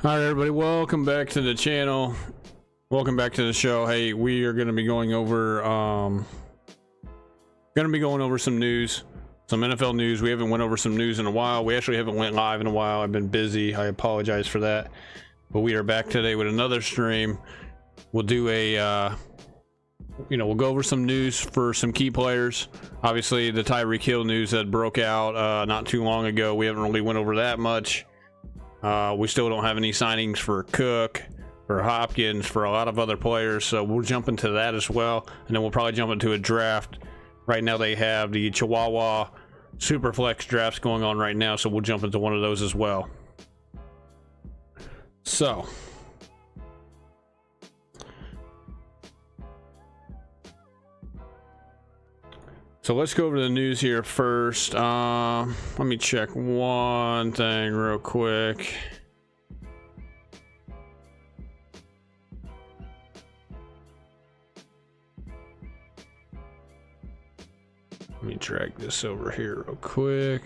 All right, everybody, welcome back to the channel. Welcome back to the show. Hey, we are going to be going over some news, some NFL news. We haven't went over some news in a while. We actually haven't went live in a while. I've been busy. I apologize for that. But we are back today with another stream. We'll do a we'll go over some news for some key players. Obviously, the Tyreek Hill news that broke out not too long ago. We haven't really went over that much. We still don't have any signings for Cook, for Hopkins, for a lot of other players, so we'll jump into that as well, and then we'll probably jump into a draft. Right now they have the Chihuahua Superflex drafts going on right now, so we'll jump into one of those as well. So let's go over the news here first. Let me check one thing real quick. Let me drag this over here real quick.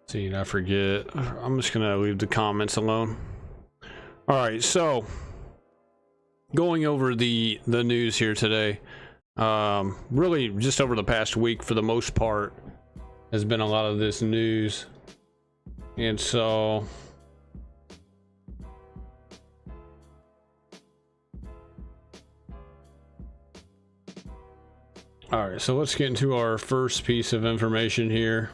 See, I forget. I'm just gonna leave the comments alone. All right, so going over the news here today, really just over the past week for the most part has been a lot of this news, and so all right, so let's get into our first piece of information here.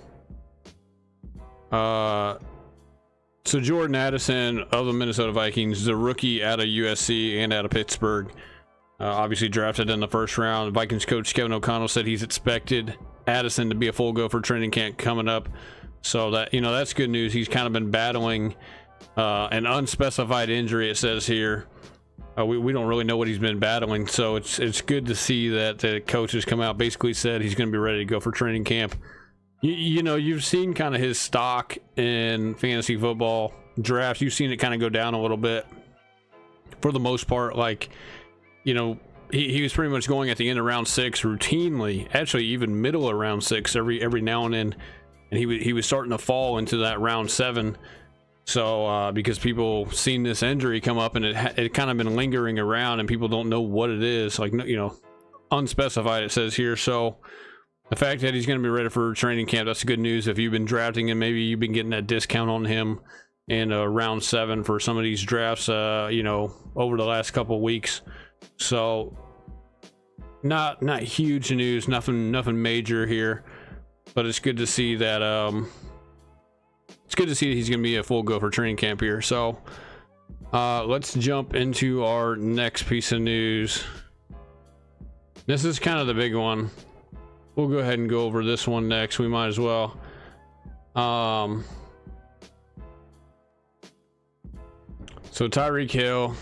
So Jordan Addison of the Minnesota Vikings, the rookie out of USC and out of Pittsburgh, obviously drafted in the first round. Vikings coach Kevin O'Connell said he's expected Addison to be a full go for training camp coming up. So that, that's good news. He's kind of been battling an unspecified injury, it says here. We don't really know what he's been battling, so it's good to see that the coach has come out, basically said he's going to be ready to go for training camp. You've seen kind of his stock in fantasy football drafts. You've seen it kind of go down a little bit for the most part. Like, he was pretty much going at the end of round 6 routinely, actually even middle of round 6 every now and then, and he was starting to fall into that round 7. So because people seen this injury come up, and it kind of been lingering around, and people don't know what it is, like, unspecified, it says here. So the fact that he's going to be ready for training camp, that's good news. If you've been drafting him, maybe you've been getting that discount on him in round 7 for some of these drafts, over the last couple of weeks. So not huge news, nothing major here, but it's good to see that he's going to be a full go for training camp here. So let's jump into our next piece of news. This is kind of the big one. We'll go ahead and go over this one next. We might as well. So Tyreek Hill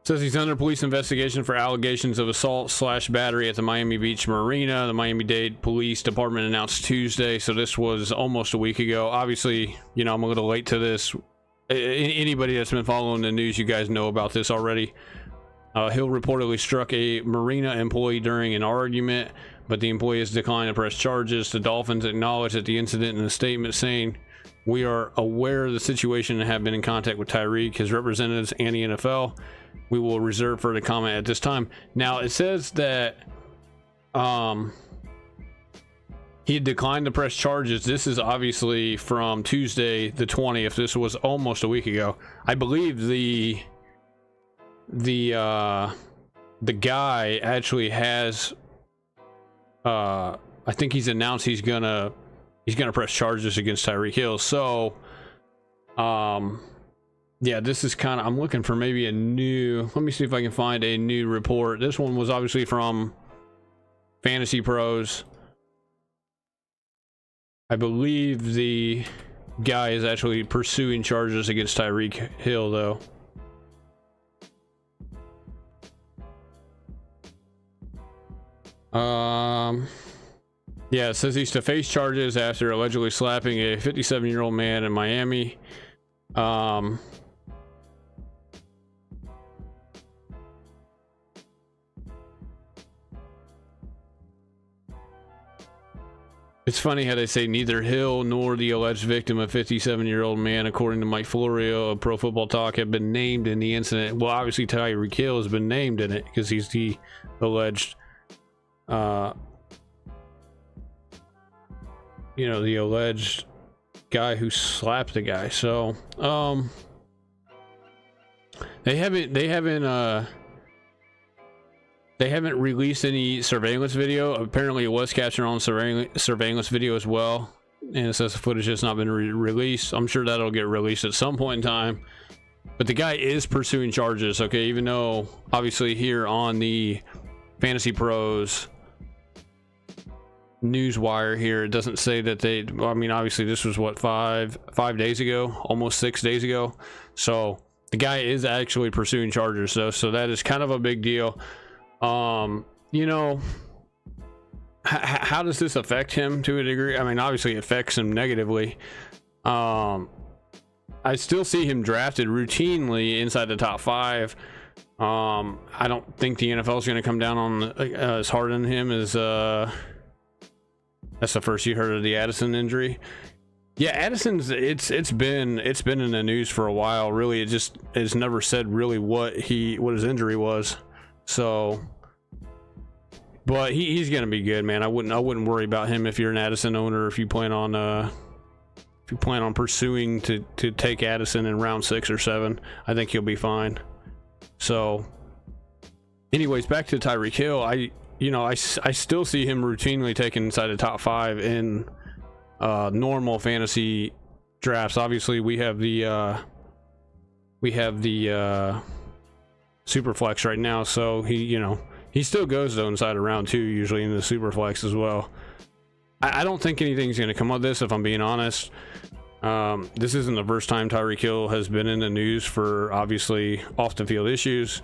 says he's under police investigation for allegations of assault/battery at the Miami Beach Marina. The Miami-Dade Police Department announced Tuesday, so this was almost a week ago. Obviously, I'm a little late to this. Anybody that's been following the news, you guys know about this already. Hill reportedly struck a marina employee during an argument, but the employee has declined to press charges. The Dolphins acknowledged that the incident in a statement, saying, "We are aware of the situation and have been in contact with Tyreek, his representatives, and the NFL. We will reserve further comment at this time." Now, it says that he had declined to press charges. This is obviously from Tuesday the 20th. This was almost a week ago. I believe the guy actually has I think he's announced he's gonna press charges against Tyreek Hill. So yeah, this is kind of, I'm looking for maybe a new, let me see if I can find a new report. This one was obviously from Fantasy Pros. I believe the guy is actually pursuing charges against Tyreek Hill, though. Yeah, it says he's to face charges after allegedly slapping a 57-year-old man in Miami. It's funny how they say neither Hill nor the alleged victim, a 57-year-old man, according to Mike Florio of Pro Football Talk, have been named in the incident. Well, obviously Tyreek Hill has been named in it because he's the alleged, the alleged guy who slapped the guy. So, they haven't released any surveillance video. Apparently it was captured on surveillance video as well, and it says the footage has not been released. I'm sure that'll get released at some point in time, but the guy is pursuing charges, okay? Even though obviously here on the Fantasy Pros Newswire here, it doesn't say that they, I mean, obviously this was what, five days ago, almost 6 days ago. So the guy is actually pursuing charges though, so that is kind of a big deal. How does this affect him to a degree? I mean, obviously it affects him negatively. I still see him drafted routinely inside the top 5. I don't think the NFL is going to come down on as hard on him as that's the first you heard of the Addison injury. Yeah, Addison's it's been in the news for a while. Really, it's never said really what his injury was. So, but he's gonna be good, man. I wouldn't worry about him if you're an Addison owner. If you plan on pursuing to take Addison in round 6 or 7, I think he'll be fine. So, anyways, back to Tyreek Hill. I still see him routinely taken inside the top 5 in normal fantasy drafts. Obviously, we have the Superflex right now, so he still goes though inside of round 2 usually in the Superflex as well. I don't think anything's going to come of this, if I'm being honest. This isn't the first time Tyreek Hill has been in the news for obviously off the field issues.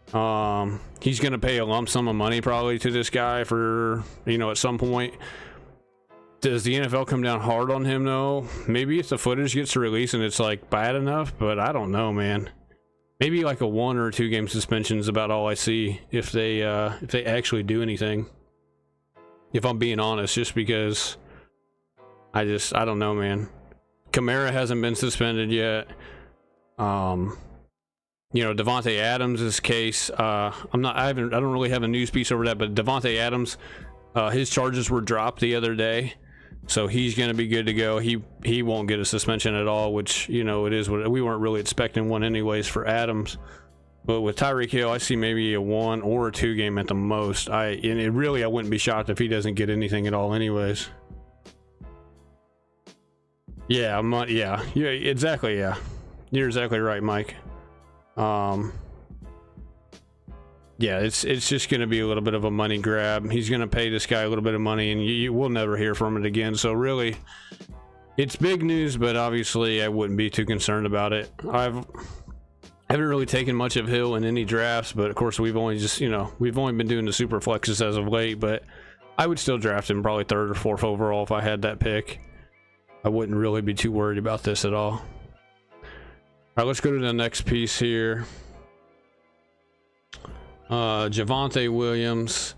He's going to pay a lump sum of money probably to this guy for at some point. Does the NFL come down hard on him though? Maybe if the footage gets released and it's like bad enough, but I don't know, man. Maybe like a 1 or 2 game suspension is about all I see if they actually do anything. If I'm being honest, just because I don't know, man. Kamara hasn't been suspended yet. Davante Adams' case, I don't really have a news piece over that, but Davante Adams, his charges were dropped the other day. So he's going to be good to go. He won't get a suspension at all, which, it is what we weren't really expecting one anyways for Adams. But with Tyreek Hill, I see maybe a 1 or a 2 game at the most. I wouldn't be shocked if he doesn't get anything at all anyways. Yeah, exactly. Yeah, you're exactly right, Mike. Yeah, it's just going to be a little bit of a money grab. He's going to pay this guy a little bit of money, and you will never hear from it again. So really, it's big news, but obviously I wouldn't be too concerned about it. I haven't really taken much of Hill in any drafts, but of course we've only been doing the super flexes as of late. But I would still draft him probably 3rd or 4th overall if I had that pick. I wouldn't really be too worried about this at all. All right, let's go to the next piece here. Javonte Williams.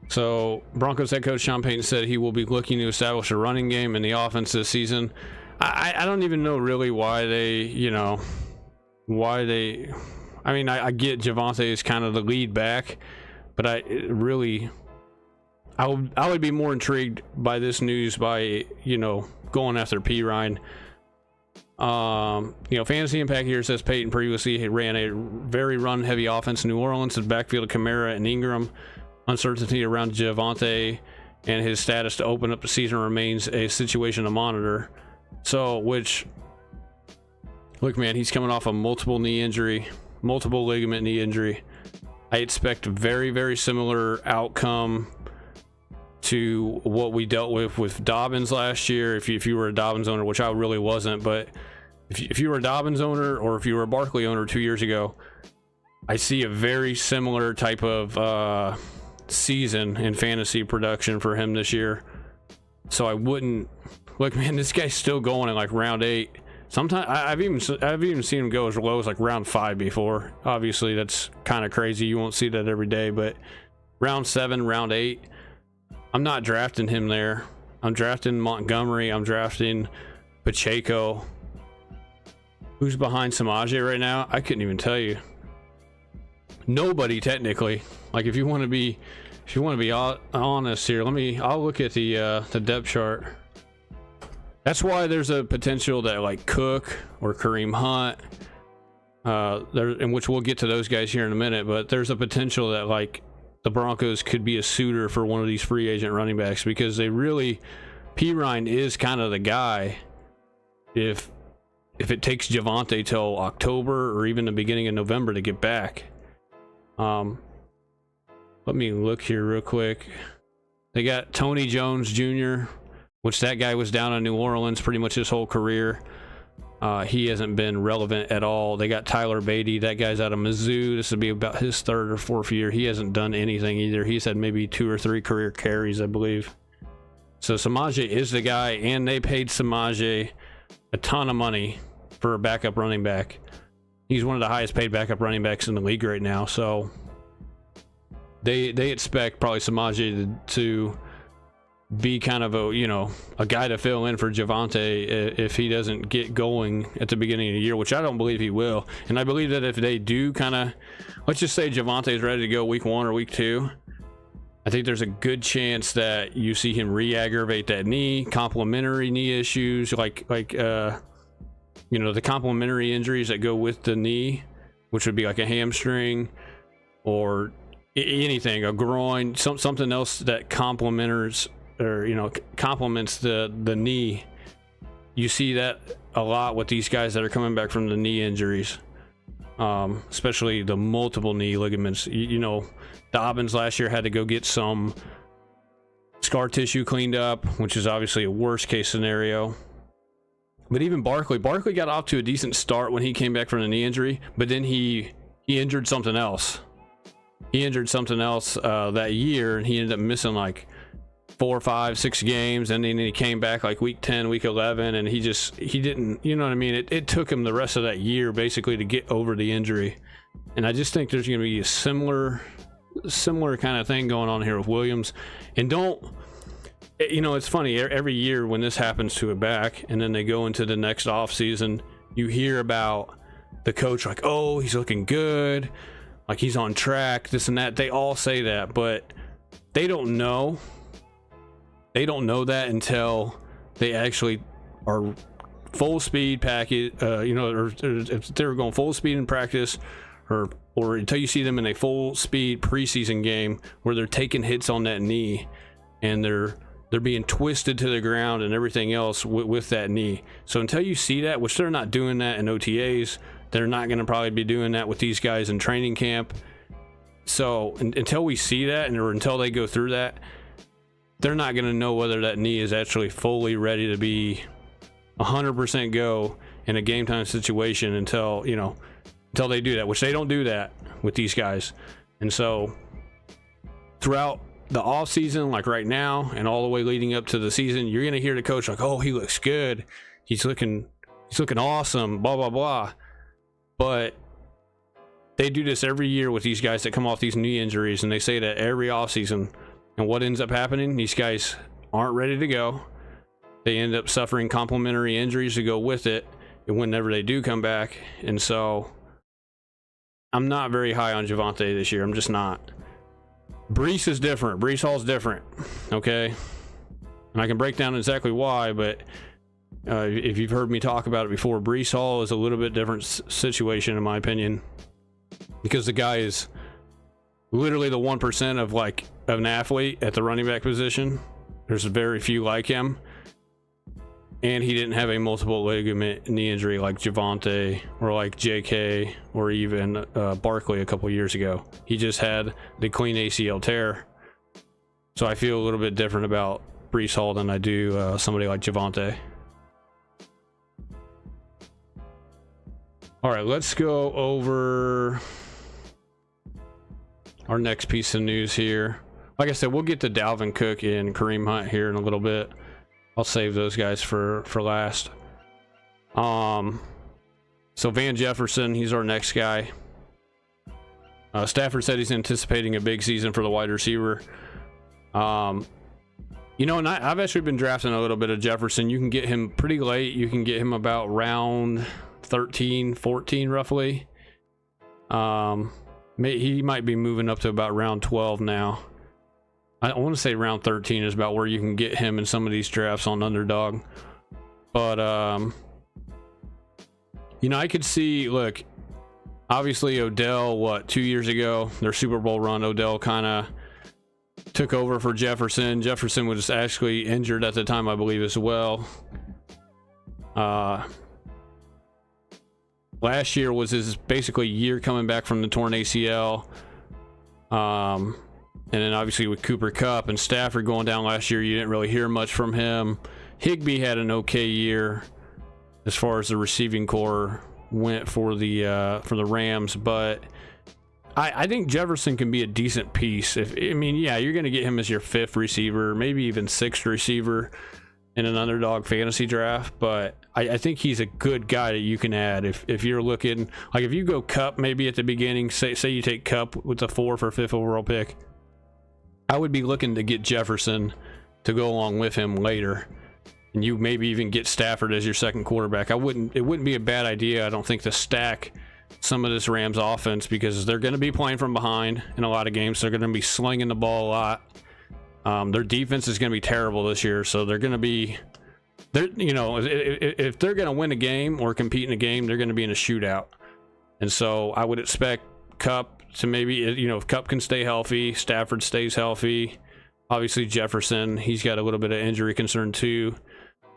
So Broncos head coach Sean Payton said he will be looking to establish a running game in the offense this season. I don't even know really why they I get Javonte is kind of the lead back, but I would be more intrigued by this news by going after P. Ryan. Fantasy Impact here says Peyton previously ran a very run-heavy offense in New Orleans with backfield of Kamara and Ingram. Uncertainty around Javonte and his status to open up the season remains a situation to monitor. So, look, man, he's coming off a multiple ligament knee injury. I expect a very, very similar outcome to what we dealt with Dobbins last year. If you were a Dobbins owner, which I really wasn't, but if you were a Dobbins owner or if you were a Barkley owner 2 years ago, I see a very similar type of season in fantasy production for him this year. So I wouldn't look, man, this guy's still going in like round 8. Sometimes I've even seen him go as low as like round 5 before. Obviously that's kind of crazy. You won't see that every day, but round 7, round 8, I'm not drafting him there. I'm drafting Montgomery. I'm drafting Pacheco. Who's behind Samaje right now? I couldn't even tell you. Nobody technically. Like if you want to be honest here, I'll look at the depth chart. That's why there's a potential that like Cook or Kareem Hunt, in which we'll get to those guys here in a minute, but there's a potential that like the Broncos could be a suitor for one of these free agent running backs, because Pirine is kind of the guy if it takes Javonte till October or even the beginning of November to get back. Let me look here real quick. They got Tony Jones Jr., which that guy was down in New Orleans pretty much his whole career. He hasn't been relevant at all. They got Tyler Beatty. That guy's out of Mizzou. This would be about his 3rd or 4th year. He hasn't done anything either. He's had maybe 2 or 3 career carries, I believe. So Samaje is the guy, and they paid Samaje a ton of money for a backup running back. He's one of the highest paid backup running backs in the league right now. So they expect probably Samaje to be kind of a guy to fill in for Javonte if he doesn't get going at the beginning of the year, which I don't believe he will. And I believe that if they do kind of, let's just say Javonte is ready to go week 1 or week 2, I think there's a good chance that you see him re-aggravate that knee, complementary knee issues, like the complementary injuries that go with the knee, which would be like a hamstring or anything, a groin, something else that complements the knee. You see that a lot with these guys that are coming back from the knee injuries, especially the multiple knee ligaments. Dobbins last year had to go get some scar tissue cleaned up, which is obviously a worst case scenario. But even Barkley got off to a decent start when he came back from the knee injury, but then he injured something else. That year, and he ended up missing like 4, 5, 6 games, and then he came back like week 10, week 11, and he didn't, you know what I mean? It took him the rest of that year basically to get over the injury. And I just think there's going to be a similar kind of thing going on here with Williams. And it's funny, every year when this happens to a back and then they go into the next off season, you hear about the coach like, oh, he's looking good, like he's on track, this and that. They all say that, but they don't know that until they actually are full speed package, or if they're going full speed in practice, or until you see them in a full speed preseason game where they're taking hits on that knee and they're being twisted to the ground and everything else with that knee. So until you see that, which they're not doing that in OTAs, they're not going to probably be doing that with these guys in training camp. So until we see that, or until they go through that, they're not going to know whether that knee is actually fully ready to be 100% go in a game time situation until they do that, which they don't do that with these guys. And so throughout the off season, like right now and all the way leading up to the season, you're going to hear the coach like, oh, he looks good, he's looking awesome, blah blah blah. But they do this every year with these guys that come off these knee injuries, and they say that every off season. And what ends up happening, these guys aren't ready to go. They end up suffering complementary injuries to go with it, and whenever they do come back. And so I'm not very high on Javonte this year. I'm just not. Breece is different. Breece Hall's different. Okay. And I can break down exactly why, but if you've heard me talk about it before, Breece Hall is a little bit different situation in my opinion, because the guy is literally the 1% of like an athlete at the running back position. There's very few like him, and he didn't have a multiple ligament knee injury like Javonte or like JK or even Barkley a couple years ago. He just had the clean ACL tear. So I feel a little bit different about Breece Hall than I do somebody like Javonte. All right, let's go over our next piece of news here. like I said, we'll get to Dalvin Cook and Kareem Hunt here in a little bit. I'll save those guys for last. So Van Jefferson, he's our next guy. Stafford said he's anticipating a big season for the wide receiver. You know, and I've actually been drafting a little bit of Jefferson. You can get him pretty late. You can get him about round 13, 14 roughly. He might be moving up to about round 12 now. I want to say round 13 is about where you can get him in some of these drafts on Underdog. But, you know, I could see, look, obviously Odell, 2 years ago, their Super Bowl run, Odell kind of took over for Jefferson. Jefferson was actually injured at the time, I believe, as well. Last year was his basically year coming back from the torn ACL. And then obviously with Cooper Kupp and Stafford going down last year, you didn't really hear much from him. Higbee had an okay year as far as the receiving core went for the Rams, but I think Jefferson can be a decent piece. You're going to get him as your 5th receiver, maybe even 6th receiver in an Underdog fantasy draft, but I think he's a good guy that you can add if you're looking, like if you go Kupp maybe at the beginning, say you take Kupp with the 4th or 5th overall pick, I would be looking to get Jefferson to go along with him later, and you maybe even get Stafford as your 2nd quarterback. It wouldn't be a bad idea, I don't think, to stack some of this Rams offense, because they're going to be playing from behind in a lot of games. They're going to be slinging the ball a lot. Their defense is going to be terrible this year, so they're going to be, if they're going to win a game or compete in a game, they're going to be in a shootout. And so I would expect Kupp to maybe, if Kupp can stay healthy, Stafford stays healthy, obviously Jefferson, he's got a little bit of injury concern too.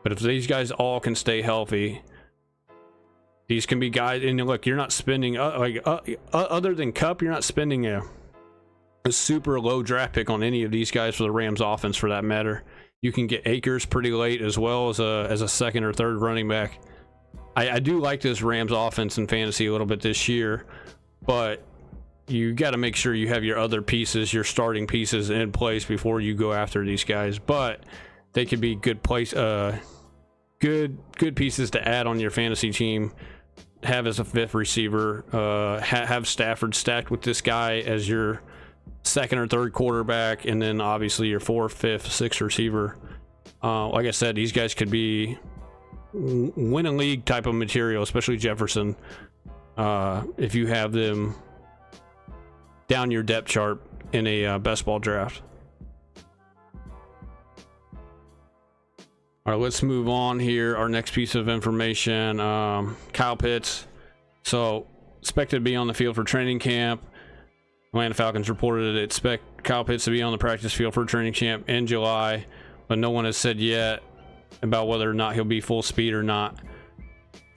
But if these guys all can stay healthy, these can be guys. And look, you're not spending other than Kupp, you're not spending a super low draft pick on any of these guys for the Rams offense, for that matter. You can get Akers pretty late, as well as a 2nd or 3rd running back. I do like this Rams offense in fantasy a little bit this year, but you got to make sure you have your other pieces, your starting pieces in place before you go after these guys. But they could be good pieces to add on your fantasy team. Have as a 5th receiver. Have Stafford stacked with this guy as your 2nd or 3rd quarterback, and then obviously your 4th, 5th, 6th receiver. Like I said, these guys could be win a league type of material, especially Jefferson, if you have them down your depth chart in a best ball draft. All right, let's move on here. Our next piece of information, Kyle Pitts. So expected to be on the field for training camp. Atlanta Falcons reported it expect Kyle Pitts to be on the practice field for training camp in July, but no one has said yet about whether or not he'll be full speed or not.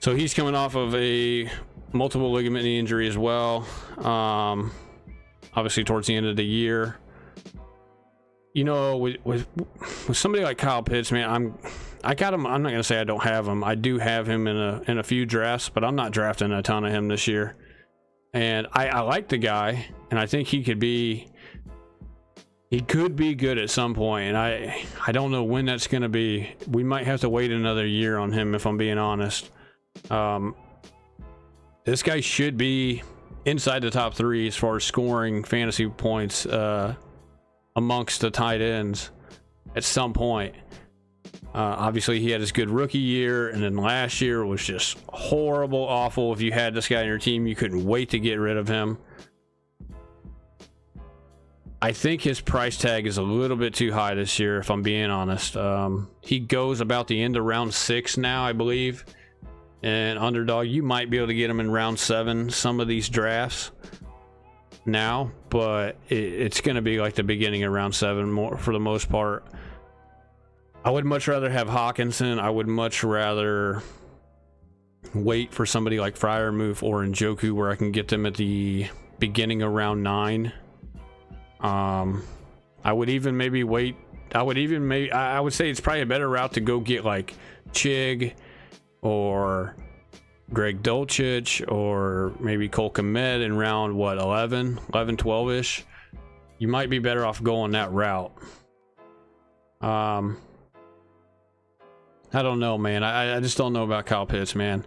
So he's coming off of a multiple ligament injury as well, obviously towards the end of the year. With somebody like Kyle Pitts, man, I got him. I'm not gonna say I don't have him. I do have him in a few drafts, but I'm not drafting a ton of him this year. And I like the guy, and I think he could be good at some point. And I don't know when that's gonna be. We might have to wait another year on him, if I'm being honest. This guy should be inside the top 3 as far as scoring fantasy points amongst the tight ends at some point. Obviously he had his good rookie year, and then last year was just horrible, awful. If you had this guy on your team, you couldn't wait to get rid of him. I think his price tag is a little bit too high this year, if I'm being honest. He goes about the end of round 6 now, I believe. And Underdog, you might be able to get him in round 7 some of these drafts now, but it's going to be like the beginning of round 7 more for the most part. I would much rather have Hawkinson. I would much rather wait for somebody like Freiermuth or Njoku, where I can get them at the beginning of round 9. I would even maybe wait. I would say it's probably a better route to go get like Chig or Greg Dulcich or maybe Cole Kmet in round 11, 12 ish. you might be better off going that route. I don't know, man. I just don't know about Kyle Pitts, man.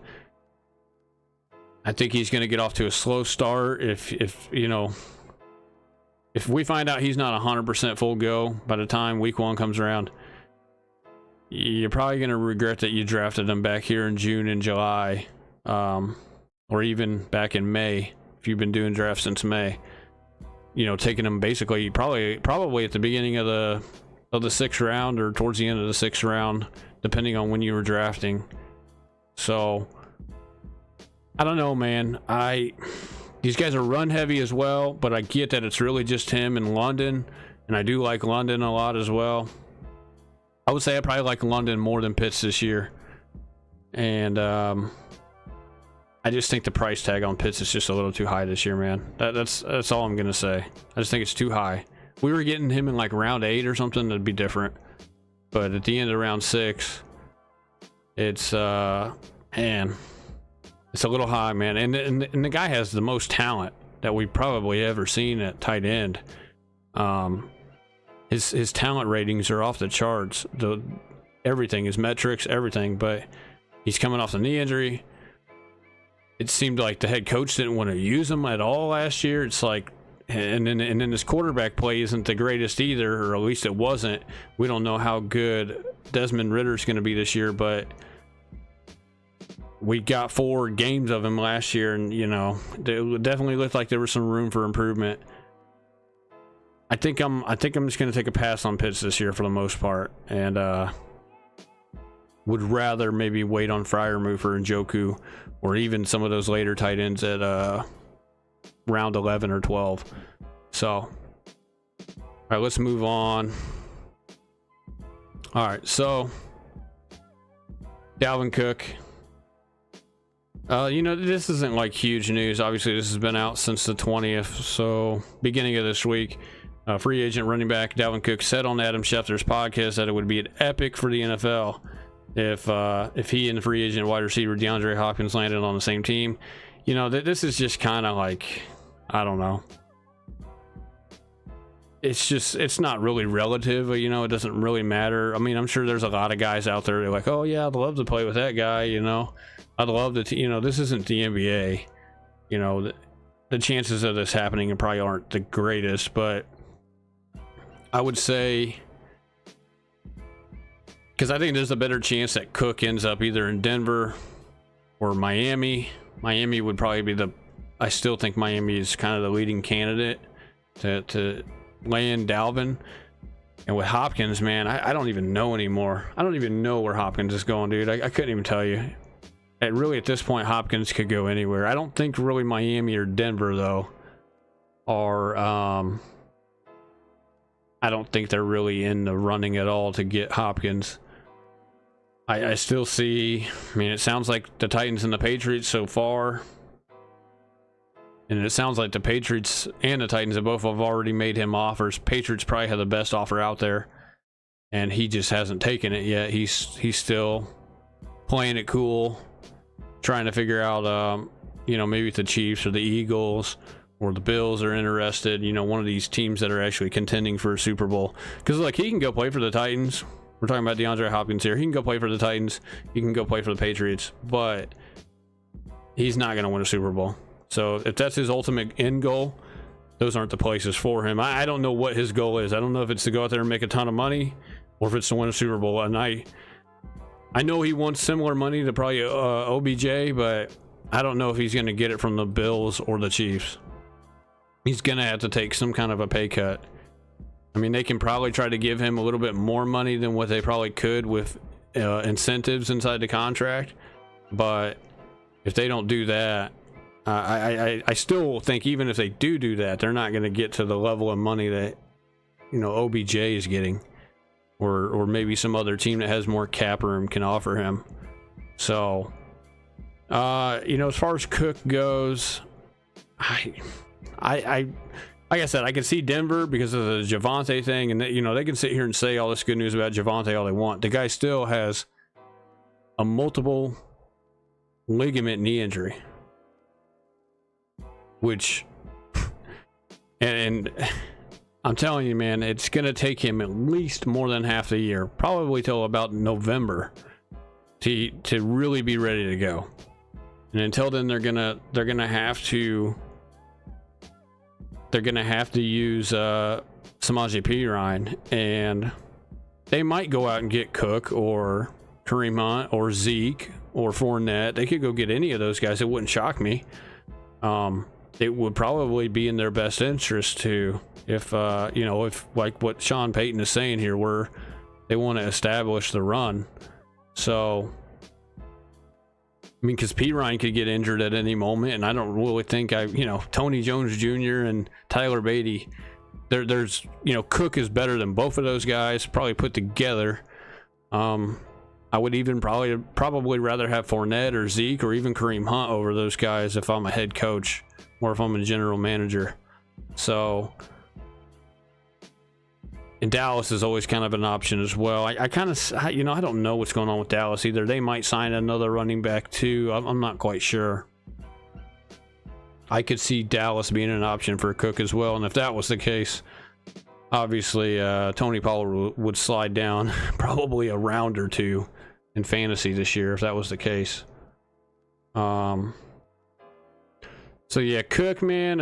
I think he's going to get off to a slow start. If you know, if we find out he's not 100% full go by the time week 1 comes around, you're probably going to regret that you drafted him back here in June and July, or even back in May, if you've been doing drafts since May. You know, taking him basically probably at the beginning of the 6th round or towards the end of the 6th round, depending on when you were drafting. So I don't know, man. These guys are run heavy as well, but I get that it's really just him and London, and I do like London a lot as well. I would say I probably like London more than Pitts this year, and I just think the price tag on Pitts is just a little too high this year, man. That's all I'm gonna say. I just think it's too high. If we were getting him in like round 8 or something, that'd be different. But at the end of round 6, it's man, it's a little high, man. And the guy has the most talent that we've probably ever seen at tight end. His talent ratings are off the charts. Everything, his metrics, everything. But he's coming off the knee injury. It seemed like the head coach didn't want to use him at all last year. It's like, and then his quarterback play isn't the greatest either, or at least it wasn't. We don't know how good Desmond Ritter's going to be this year, but we got 4 games of him last year, and you know, it definitely looked like there was some room for improvement. I think I'm just going to take a pass on Pitts this year for the most part, and would rather maybe wait on Freiermuth and Njoku, or even some of those later tight ends at round 11 or 12. So, all right, let's move on. All right, so Dalvin Cook. You know, this isn't like huge news. Obviously, this has been out since the 20th, so beginning of this week. Free agent running back Dalvin Cook said on Adam Schefter's podcast that it would be an epic for the NFL if he and the free agent wide receiver DeAndre Hopkins landed on the same team. You know, this is just kind of like, I don't know. It's not really relative, you know, it doesn't really matter. I mean, I'm sure there's a lot of guys out there that are like, oh yeah, I'd love to play with that guy, you know. I'd love to, you know, this isn't the NBA. You know, the chances of this happening probably aren't the greatest, but I would say, because I think there's a better chance that Cook ends up either in Denver or Miami. Miami would probably be I still think Miami is kind of the leading candidate to land Dalvin. And with Hopkins, man, I don't even know anymore. I don't even know where Hopkins is going, dude. I couldn't even tell you. Really, at this point, Hopkins could go anywhere. I don't think really Miami or Denver, though, are... I don't think they're really in the running at all to get Hopkins. I still see... I mean, it sounds like the Titans and the Patriots so far. And it sounds like the Patriots and the Titans have both already made him offers. Patriots probably have the best offer out there, and he just hasn't taken it yet. He's still playing it cool, trying to figure out, you know, maybe if the Chiefs or the Eagles or the Bills are interested, you know, one of these teams that are actually contending for a Super Bowl. Because, look, he can go play for the Titans. We're talking about DeAndre Hopkins here. He can go play for the Titans. He can go play for the Patriots. But he's not going to win a Super Bowl. So if that's his ultimate end goal, those aren't the places for him. I don't know what his goal is. I don't know if it's to go out there and make a ton of money or if it's to win a Super Bowl. And I know he wants similar money to probably OBJ, but I don't know if he's going to get it from the Bills or the Chiefs. He's going to have to take some kind of a pay cut. I mean, they can probably try to give him a little bit more money than what they probably could with incentives inside the contract. But if they don't do that, I still think even if they do that, they're not going to get to the level of money that, you know, OBJ is getting, or maybe some other team that has more cap room can offer him. So, you know, as far as Cook goes, like I said, I can see Denver because of the Javonte thing, and you know, they can sit here and say all this good news about Javonte all they want. The guy still has a multiple ligament knee injury, which, and I'm telling you, man, it's going to take him at least more than half the year, probably till about November, to really be ready to go. And until then, they're gonna have to use Samaje Perine, and they might go out and get Cook or Kareem Hunt or Zeke or Fournette. They could go get any of those guys. It wouldn't shock me. It would probably be in their best interest to, if like what Sean Payton is saying here, where they want to establish the run. So, I mean, because Perine could get injured at any moment, and I don't really think Tony Jones Jr. and Tyler Beatty, there's Cook is better than both of those guys probably put together. I would even probably rather have Fournette or Zeke or even Kareem Hunt over those guys if I'm a head coach or if I'm a general manager. So, and Dallas is always kind of an option as well. I don't know what's going on with Dallas either. They might sign another running back too. I'm not quite sure. I could see Dallas being an option for Cook as well. And if that was the case, obviously Tony Pollard would slide down probably a round or two in fantasy this year if that was the case. So yeah, Cook, man,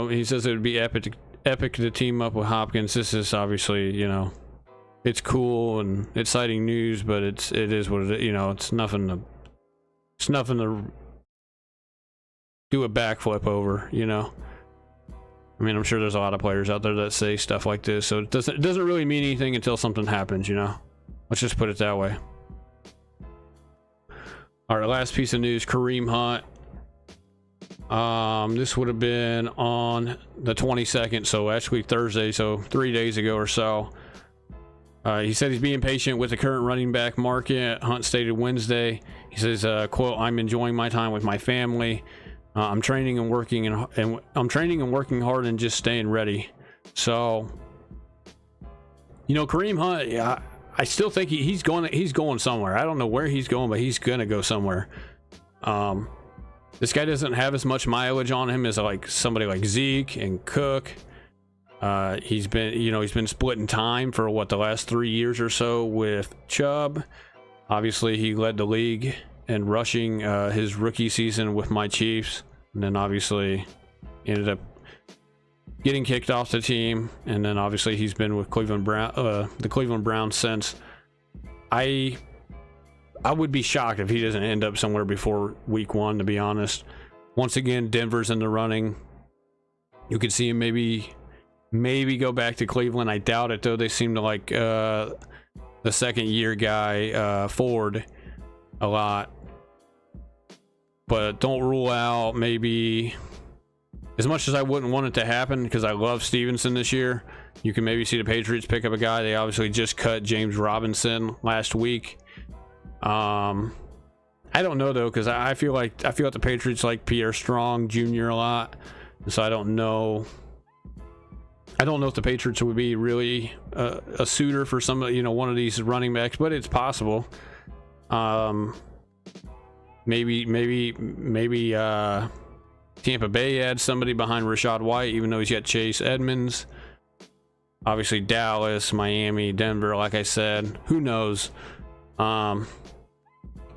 he says it would be epic to team up with Hopkins. This is obviously, it's cool and exciting news, but it is what it is. It's nothing to do a backflip over. I mean, I'm sure there's a lot of players out there that say stuff like this, so it doesn't really mean anything until something happens. Let's just put it that way. All right, last piece of news: Kareem Hunt. This would have been on the 22nd, so actually Thursday, so 3 days ago or so. He said he's being patient with the current running back market. Hunt stated Wednesday, he says, quote, "I'm enjoying my time with my family. I'm training and working hard and just staying ready." So, Kareem Hunt, yeah, I still think he's going somewhere. I don't know where he's going, but he's gonna go somewhere. This guy doesn't have as much mileage on him as like somebody like Zeke and Cook. He's been splitting time for the last 3 years or so with Chubb. Obviously, he led the league in rushing his rookie season with my Chiefs, and then obviously ended up getting kicked off the team. And then obviously he's been with the Cleveland Browns since. I would be shocked if he doesn't end up somewhere before week 1, to be honest. Once again, Denver's in the running. You could see him maybe go back to Cleveland. I doubt it, though. They seem to like the second-year guy, Ford, a lot. But don't rule out maybe, as much as I wouldn't want it to happen, because I love Stevenson this year, you can maybe see the Patriots pick up a guy. They obviously just cut James Robinson last week. I don't know though, because I feel like the Patriots like Pierre Strong Jr. a lot, so I don't know if the Patriots would be really a suitor for one of these running backs, but it's possible. Maybe Tampa Bay adds somebody behind Rachaad White, even though he's got Chase Edmonds. Obviously Dallas, Miami, Denver, like I said, who knows.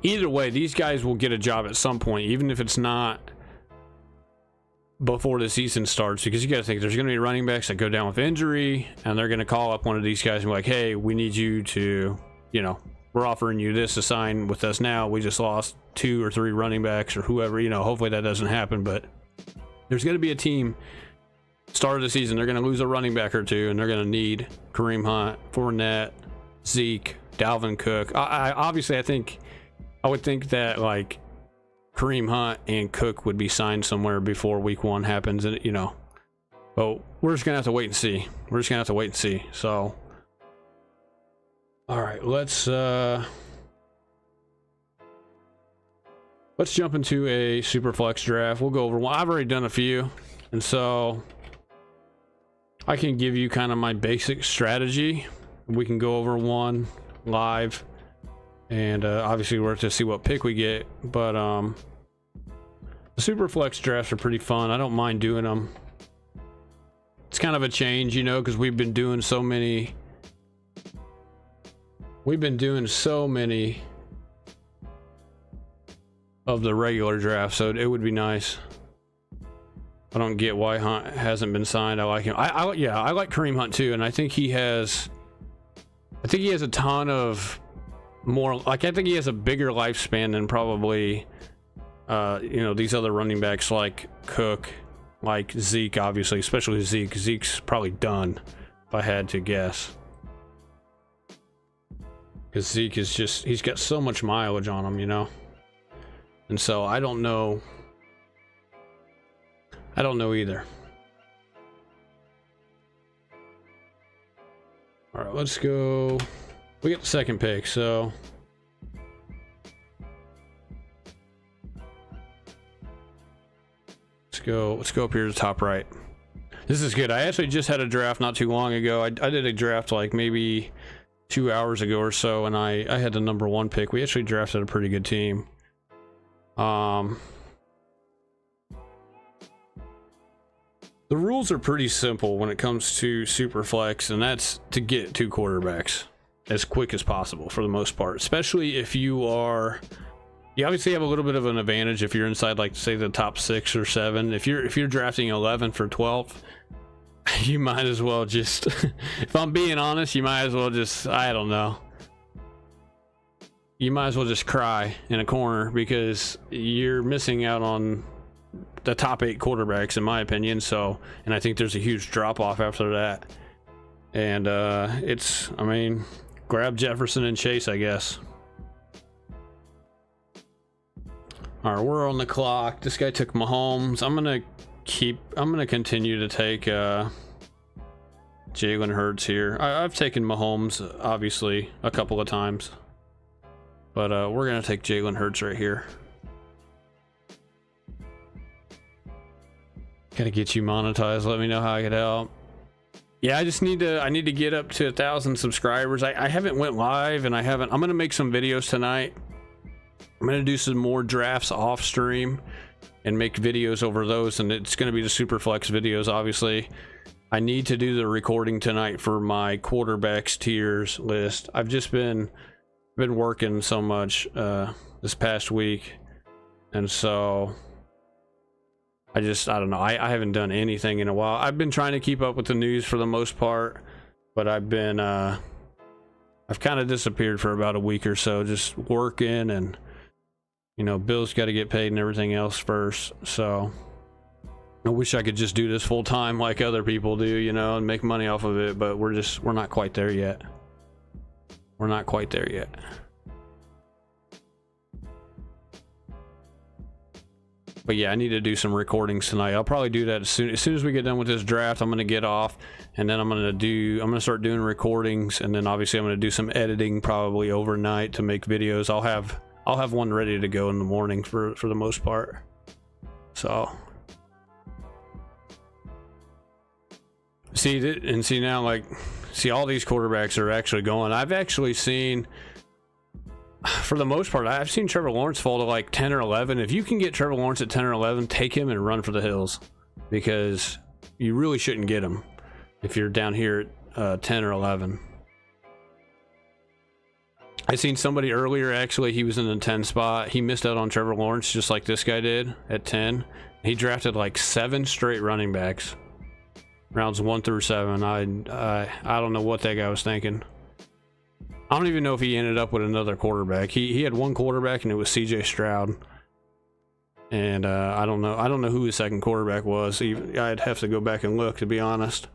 Either way, these guys will get a job at some point, even if it's not before the season starts, because you got to think there's going to be running backs that go down with injury, and they're going to call up one of these guys and be like, "Hey, we need you to, we're offering you this to sign with us now. We just lost 2 or 3 running backs or whoever." Hopefully that doesn't happen, but there's going to be a team start of the season. They're going to lose a running back or two, and they're going to need Kareem Hunt, Fournette, Zeke, Dalvin Cook. I would think that like Kareem Hunt and Cook would be signed somewhere before week 1 happens, and but we're just gonna have to wait and see. So, all right, let's jump into a super flex draft. We'll go over one. I've already done a few, and so I can give you kind of my basic strategy. We can go over one live, and obviously we're to see what pick we get, but the super flex drafts are pretty fun. I don't mind doing them. It's kind of a change, you know, because we've been doing so many of the regular draft, so it would be nice. I don't get why Hunt hasn't been signed. I like him. I like Kareem Hunt too, and I think he has a ton of more, like, I think he has a bigger lifespan than probably you know, these other running backs like Cook, like Zeke, obviously, especially Zeke. Zeke's probably done, if I had to guess. Because Zeke is just, he's got so much mileage on him, you know? And so I don't know either. All right, let's go. We get the second pick, so let's go up here to the top right. This is good. I actually just had a draft not too long ago. I did a draft like maybe 2 hours ago or so, and I had the number 1 pick. We actually drafted a pretty good team. The rules are pretty simple when it comes to Superflex, and that's to get 2 quarterbacks as quick as possible for the most part, especially if you obviously have a little bit of an advantage if you're inside, like, say, the top 6 or 7. If you're drafting 11 for 12, you might as well just if I'm being honest, you might as well just, I don't know, you might as well just cry in a corner, because you're missing out on the top 8 quarterbacks, in my opinion. So, and I think there's a huge drop off after that. And I mean, grab Jefferson and Chase, I guess. All right, we're on the clock. This guy took Mahomes. I'm gonna continue to take Jalen Hurts here. I've taken Mahomes, obviously, a couple of times, but we're gonna take Jalen Hurts right here. Gotta get you monetized. Let me know how I can help. Yeah, I need to get up to 1,000 subscribers. I haven't went live, and I'm gonna make some videos tonight. I'm gonna do some more drafts off stream and make videos over those, and it's gonna be the Superflex videos, obviously. I need to do the recording tonight for my quarterbacks tiers list. I've just been working so much this past week, and so I don't know. I haven't done anything in a while. I've been trying to keep up with the news for the most part, but I've kind of disappeared for about a week or so, just working, and, you know, bills got to get paid and everything else first. So I wish I could just do this full time like other people do, you know, and make money off of it, but we're not quite there yet. We're not quite there yet. But yeah, I need to do some recordings tonight. I'll probably do that as soon as we get done with this draft. I'm going to get off, and then I'm going to start doing recordings, and then obviously I'm going to do some editing probably overnight to make videos. I'll have one ready to go in the morning for the most part. So see now, like, all these quarterbacks are actually going. I've actually seen, for the most part, I've seen Trevor Lawrence fall to like 10 or 11. If you can get Trevor Lawrence at 10 or 11, take him and run for the hills, because you really shouldn't get him if you're down here at 10 or 11. I seen somebody earlier, actually, he was in the 10 spot. He missed out on Trevor Lawrence just like this guy did at 10. He drafted like 7 straight running backs, rounds 1 through 7. I don't know what that guy was thinking. I don't even know if he ended up with another quarterback. He had one quarterback, and it was CJ Stroud. And I don't know who his second quarterback was. I'd have to go back and look, to be honest.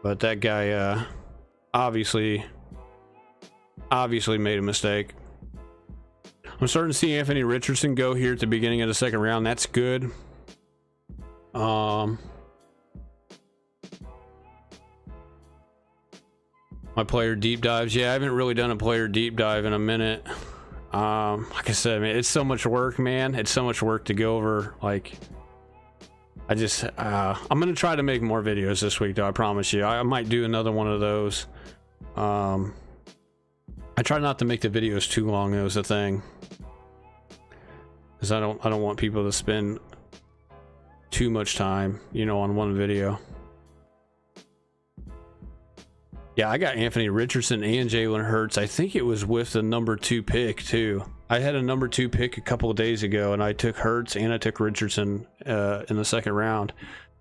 But that guy obviously made a mistake. I'm starting to see Anthony Richardson go here at the beginning of the second round. That's good. My player deep dives. Yeah, I haven't really done a player deep dive in a minute. Like I said, man, it's so much work, man. It's so much work to go over. Like, I'm gonna try to make more videos this week, though. I promise you. I might do another one of those. I try not to make the videos too long, though, is the thing, because I don't want people to spend too much time, you know, on one video. Yeah, I got Anthony Richardson and Jalen Hurts. I think it was with the number 2 pick too. I had a number 2 pick a couple of days ago, and I took Hurts and I took Richardson in the second round.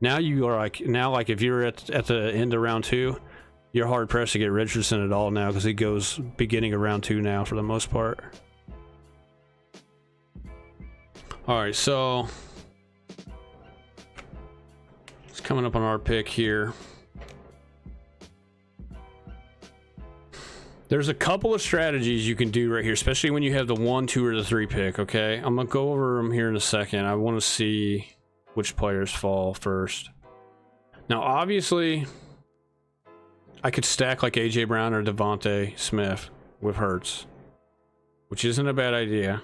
Now you are like if you're at the end of round 2, you're hard pressed to get Richardson at all now because he goes beginning of round 2 now for the most part. All right, so it's coming up on our pick here. There's a couple of strategies you can do right here, especially when you have the 1, 2, or the 3 pick, okay? I'm going to go over them here in a second. I want to see which players fall first. Now, obviously, I could stack like A.J. Brown or Devontae Smith with Hurts, which isn't a bad idea.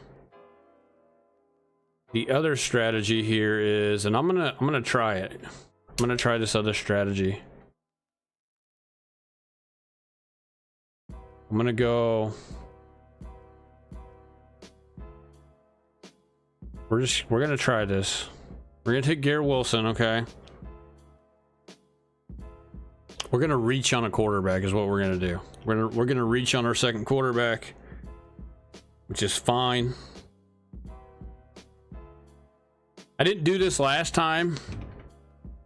The other strategy here is, and I'm gonna try it. I'm gonna try this other strategy. I'm gonna go. We're gonna try this. We're gonna take Garrett Wilson, okay? We're gonna reach on a quarterback is what we're gonna do. We're gonna reach on our second quarterback, which is fine. I didn't do this last time.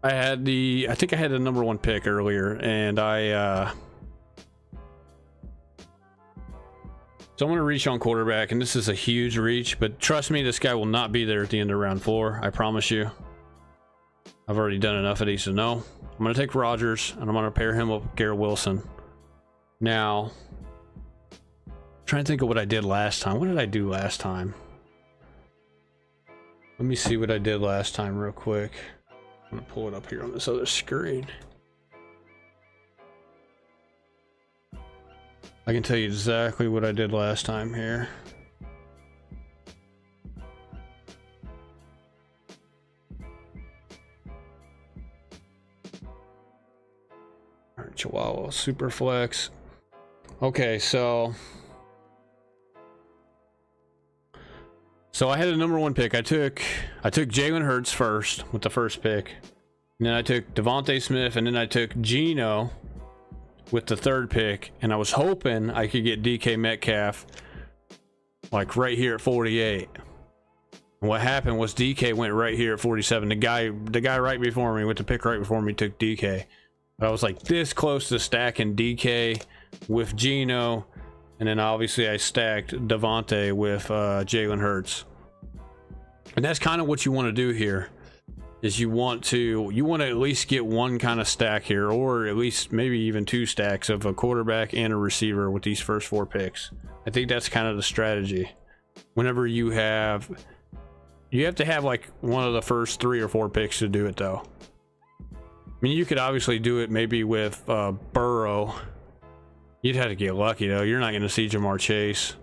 I think I had the number 1 pick earlier, and so I'm going to reach on quarterback, and this is a huge reach, but trust me, this guy will not be there at the end of round 4. I promise you. I've already done enough of these to know. I'm going to take Rodgers, and I'm going to pair him with Garrett Wilson. Now, I'm trying to think of what I did last time. What did I do last time? Let me see what I did last time real quick. I'm going to pull it up here on this other screen. I can tell you exactly what I did last time here. All right, Chihuahua super flex. Okay, so I had a number 1 pick. I took Jalen Hurts first with the first pick, and then I took Devontae Smith, and then I took Geno with the 3rd pick, and I was hoping I could get DK Metcalf like right here at 48. And what happened was DK went right here at 47. The guy right before me with the pick right before me took DK. But I was like this close to stacking DK with Geno, and then obviously I stacked Devontae with Jalen Hurts. And that's kind of what you want to do here. Is you want to at least get one kind of stack here, or at least maybe even 2 stacks of a quarterback and a receiver with these first 4 picks. I think that's kind of the strategy. Whenever you have to have like one of the first 3 or 4 picks to do it though. I mean, you could obviously do it maybe with Burrow. You'd have to get lucky though. You're not going to see Jamar Chase.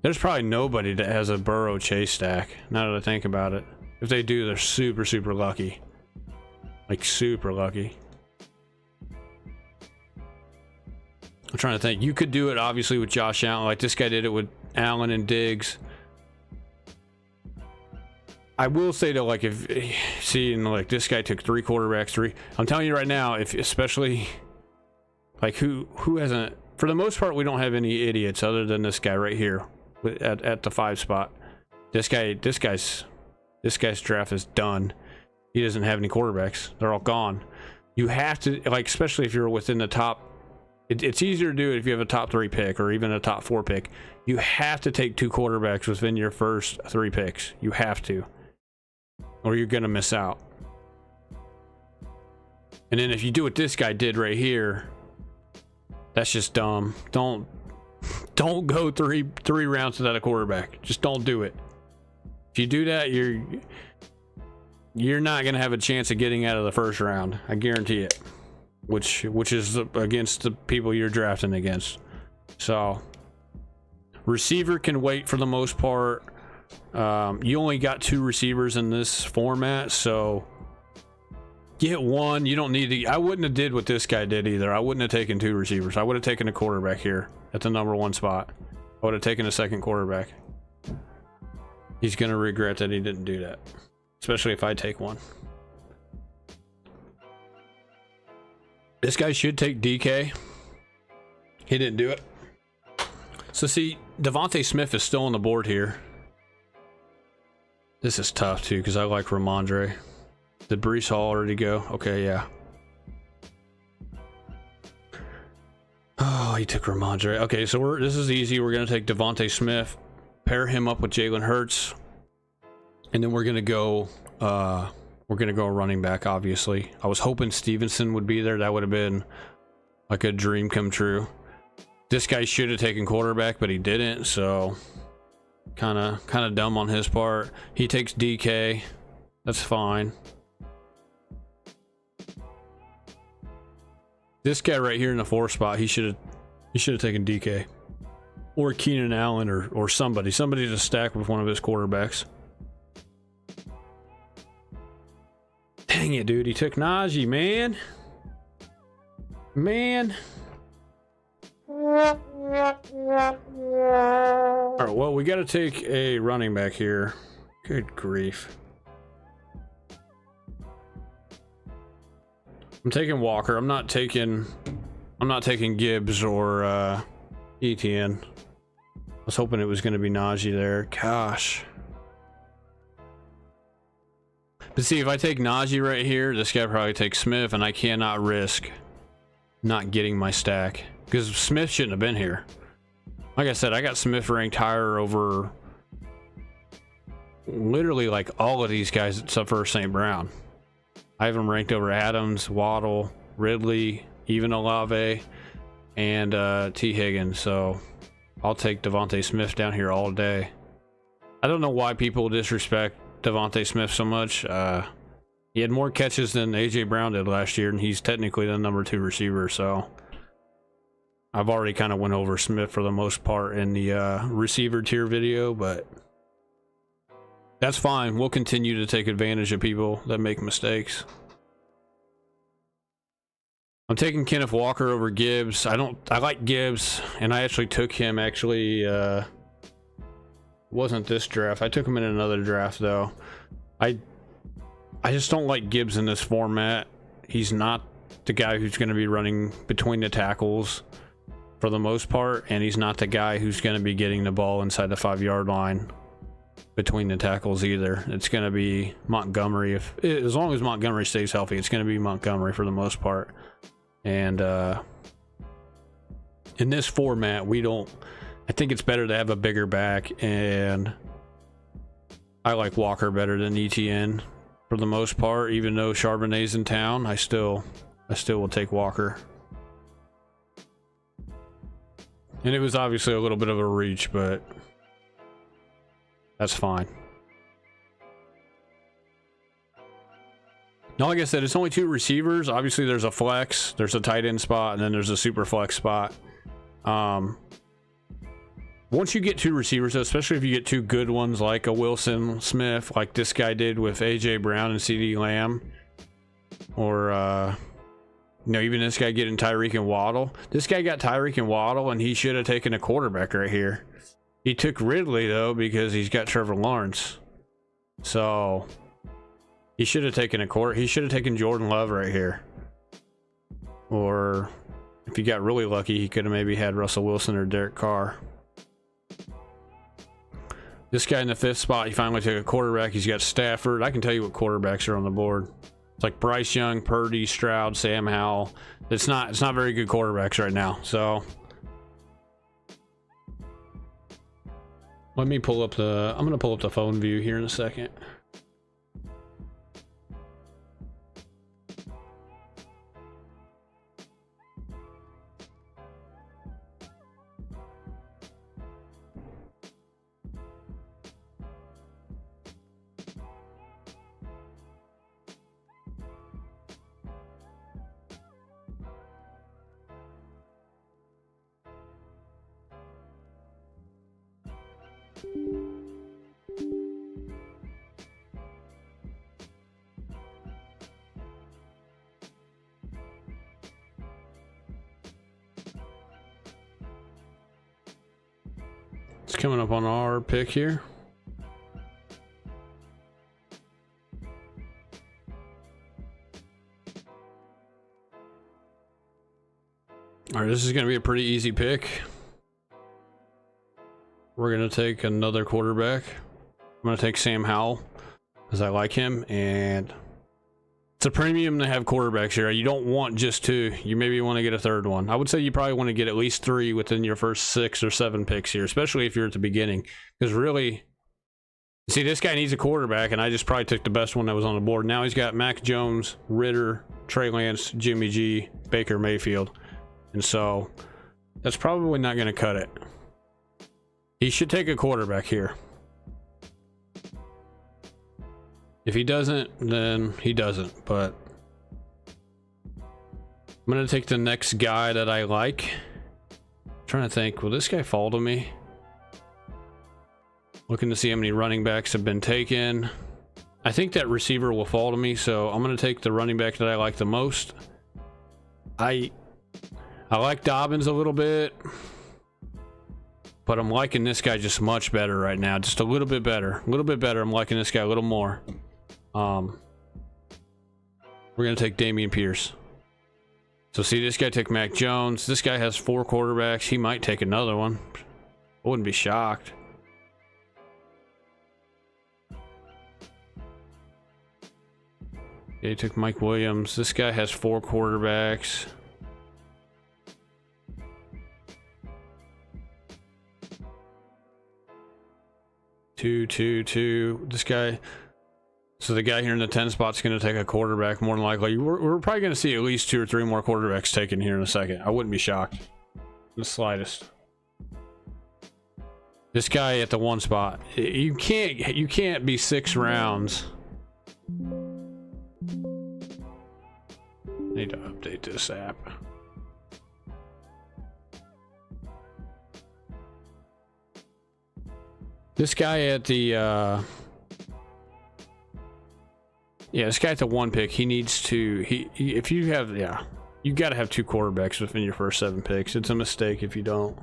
There's probably nobody that has a Burrow Chase stack, now that I think about it. If they do, they're super, super lucky. Like, super lucky. I'm trying to think. You could do it, obviously, with Josh Allen. Like, this guy did it with Allen and Diggs. I will say, though, like, if... See, and, like, this guy took 3 quarterbacks, I'm telling you right now, if especially... Like, who hasn't... For the most part, we don't have any idiots other than this guy right here at the 5 spot. This guy's draft is done. He doesn't have any quarterbacks. They're all gone. You have to, like, especially if you're within the top, it's easier to do it if you have a top 3 pick or even a top 4 pick. You have to take 2 quarterbacks within your first 3 picks. You have to, or you're gonna miss out. And then if you do what this guy did right here, that's just dumb. Don't go three rounds without a quarterback. Just don't do it. If you do that, you're not going to have a chance of getting out of the first round. I guarantee it. Which is against the people you're drafting against. So, receiver can wait for the most part. You only got 2 receivers in this format, so get one. You don't need to. I wouldn't have did what this guy did either. I wouldn't have taken 2 receivers. I would have taken a quarterback here at the number 1 spot. I would have taken a second quarterback. He's going to regret that he didn't do that, especially if I take one. This guy should take DK. He didn't do it. So see, Devontae Smith is still on the board here. This is tough too, because I like Ramondre. Did Breece Hall already go? Okay, yeah. Oh, he took Ramondre. Okay, so this is easy. We're gonna take Devontae Smith, pair him up with Jalen Hurts, and then we're gonna go running back. Obviously, I was hoping Stevenson would be there. That would have been like a dream come true. This guy should have taken quarterback, but he didn't. So kind of dumb on his part. He takes DK. That's fine. This guy right here in the 4 spot, he should have taken DK or Keenan Allen or somebody to stack with one of his quarterbacks. Dang it, dude! He took Najee, man. All right, well, we got to take a running back here. Good grief. I'm taking Walker. I'm not taking Gibbs or Etienne. I was hoping it was going to be Najee there. Gosh. But see, if I take Najee right here, this guy probably takes Smith, and I cannot risk not getting my stack because Smith shouldn't have been here. Like I said, I got Smith ranked higher over literally like all of these guys except for St. Brown. I have him ranked over Adams, Waddle, Ridley, even Olave, and T. Higgins. So I'll take Devontae Smith down here all day. I don't know why people disrespect Devontae Smith so much. He had more catches than AJ Brown did last year, and he's technically the number 2 receiver. So I've already kind of went over Smith for the most part in the receiver tier video, but that's fine. We'll continue to take advantage of people that make mistakes. I'm taking Kenneth Walker over Gibbs. I like Gibbs, and I actually took him wasn't this draft. I took him in another draft though. I just don't like Gibbs in this format. He's not the guy who's going to be running between the tackles for the most part, and he's not the guy who's going to be getting the ball inside the 5-yard line between the tackles either. It's going to be Montgomery. As long as Montgomery stays healthy, it's going to be Montgomery for the most part. And in this format, I think it's better to have a bigger back, and I like Walker better than Etienne for the most part. Even though Charbonnet's in town, I still will take Walker. And it was obviously a little bit of a reach, but that's fine. Now, like I said, it's only 2 receivers. Obviously, there's a flex, there's a tight end spot, and then there's a super flex spot. Once you get 2 receivers, especially if you get 2 good ones like a Wilson Smith, like this guy did with AJ Brown and CeeDee Lamb, or even this guy getting Tyreek and Waddle. This guy got Tyreek and Waddle, and he should have taken a quarterback right here. He took Ridley though because he's got Trevor Lawrence, so he should have taken he should have taken Jordan Love right here. Or if he got really lucky, he could have maybe had Russell Wilson or Derek Carr. This guy in the 5th spot, he finally took a quarterback. He's got Stafford. I can tell you what quarterbacks are on the board. It's like Bryce Young, Purdy, Stroud, Sam Howell. It's not very good quarterbacks right now. So let me pull up I'm going to pull up the phone view here in a second. It's coming up on our pick here. All right, this is going to be a pretty easy pick. We're going to take another quarterback. I'm going to take Sam Howell because I like him, and it's a premium to have quarterbacks here. You don't want just two. You maybe want to get a third one. I would say you probably want to get at least 3 within your first 6 or 7 picks here, especially if you're at the beginning. Because really, see, this guy needs a quarterback, and I just probably took the best one that was on the board. Now he's got Mac Jones, Ritter, Trey Lance, Jimmy G, Baker Mayfield. And so that's probably not going to cut it. He should take a quarterback here. If he doesn't, then he doesn't. But I'm going to take the next guy that I like. I'm trying to think, will this guy fall to me? Looking to see how many running backs have been taken. I think that receiver will fall to me, so I'm going to take the running back that I like the most. I like Dobbins a little bit, but I'm liking this guy just much better right now. Just a little bit better. A little bit better. I'm liking this guy a little more. We're going to take Dameon Pierce. So see, this guy took Mac Jones. This guy has 4 quarterbacks. He might take another one. I wouldn't be shocked. Yeah, he took Mike Williams. This guy has 4 quarterbacks. Two. This guy. So the guy here in the 10 spot's going to take a quarterback more than likely. We're probably going to see at least 2 or 3 more quarterbacks taken here in a second. I wouldn't be shocked. The slightest. This guy at the 1 spot. You can't be 6 rounds. Need to update this app. This guy at the this guy at the 1 pick, he needs to if you have you got to have 2 quarterbacks within your first 7 picks. It's a mistake if you don't.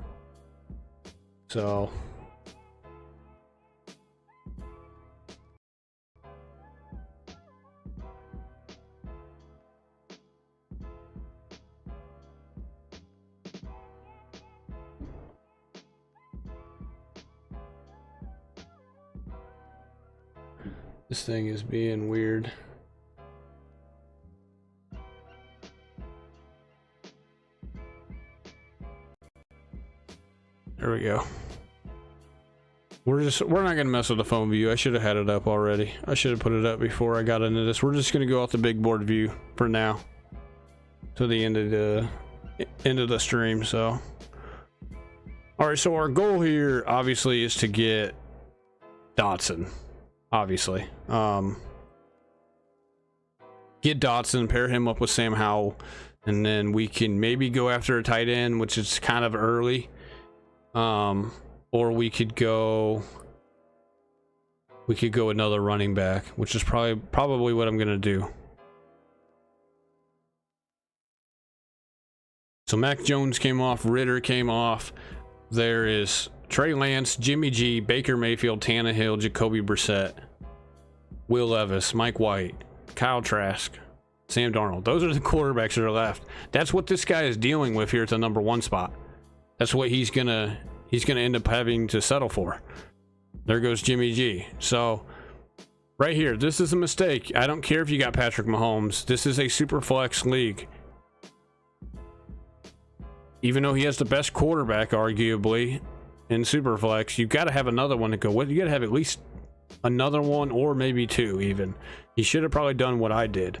So this thing is being weird. There we go. We're not gonna mess with the phone view. I should have had it up already. I should have put it up before I got into this. We're just gonna go off the big board view for now to the end of the stream. So all right, so our goal here obviously is to get Dotson. Obviously, get Dotson, pair him up with Sam Howell, and then we can maybe go after a tight end, which is kind of early, or we could go another running back, which is probably what I'm gonna do. So Mac Jones came off, Ritter came off. There is Trey Lance, Jimmy G, Baker Mayfield, Tannehill, Jacoby Brissett, Will Levis, Mike White, Kyle Trask, Sam Darnold. Those are the quarterbacks that are left. That's what this guy is dealing with here at the number 1 spot. That's what he's gonna end up having to settle for. There goes Jimmy G. So right here, this is a mistake. I don't care if you got Patrick Mahomes. This is a super flex league. Even though he has the best quarterback, arguably, in Superflex, you've got to have another one to go with. You got to have at least another one, or maybe 2 even. He should have probably done what I did,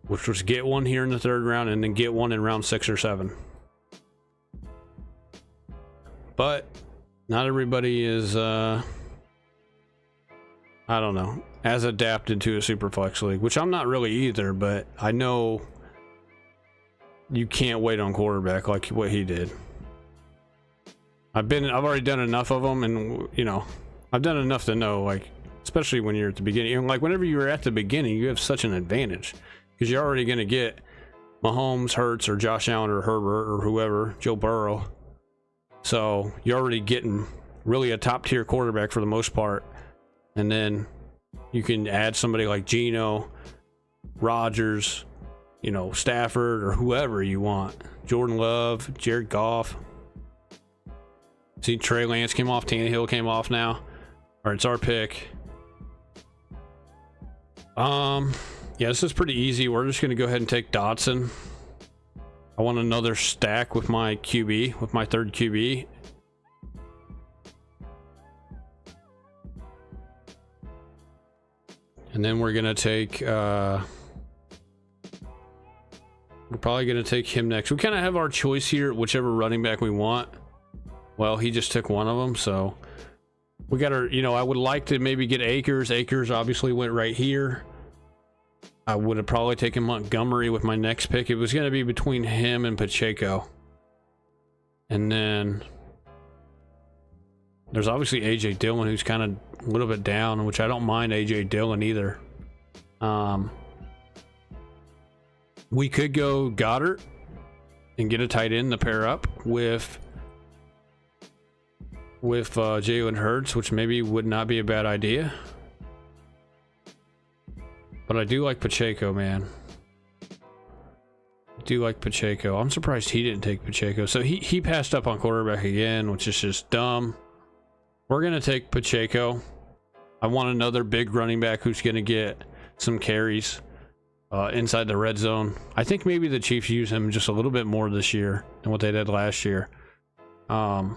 which was get one here in the 3rd round and then get one in round 6 or 7. But not everybody is I don't know, as adapted to a Superflex league, which I'm not really either, but I know you can't wait on quarterback like what he did. I've already done enough of them, and I've done enough to know, like, especially when you're at the beginning, and like whenever you're at the beginning, you have such an advantage because you're already going to get Mahomes, Hurts, or Josh Allen, or Herbert, or whoever, Joe Burrow. So you're already getting really a top tier quarterback for the most part, and then you can add somebody like Geno, Rodgers, you know, Stafford or whoever you want. Jordan Love, Jared Goff. See, Trey Lance came off, Tannehill came off now. Or it's our pick. Yeah, this is pretty easy. We're just gonna go ahead and take Dotson. I want another stack with my QB, with my third QB. And then we're gonna take we're probably gonna take him next. We kind of have our choice here, whichever running back we want. Well, he just took one of them, so we got our, you know, I would like to maybe get Akers. Akers obviously went right here. I would have probably taken Montgomery with my next pick. It was going to be between him and Pacheco. And then there's obviously AJ Dillon, who's kind of a little bit down, which I don't mind AJ Dillon either. We could go Goddard and get a tight end to pair up with Jalen Hurts, which maybe would not be a bad idea. But I do like Pacheco, man. I do like Pacheco. I'm surprised he didn't take Pacheco. So he passed up on quarterback again, which is just dumb. We're going to take Pacheco. I want another big running back who's going to get some carries inside the red zone. I think maybe the Chiefs use him just a little bit more this year than what they did last year. I'm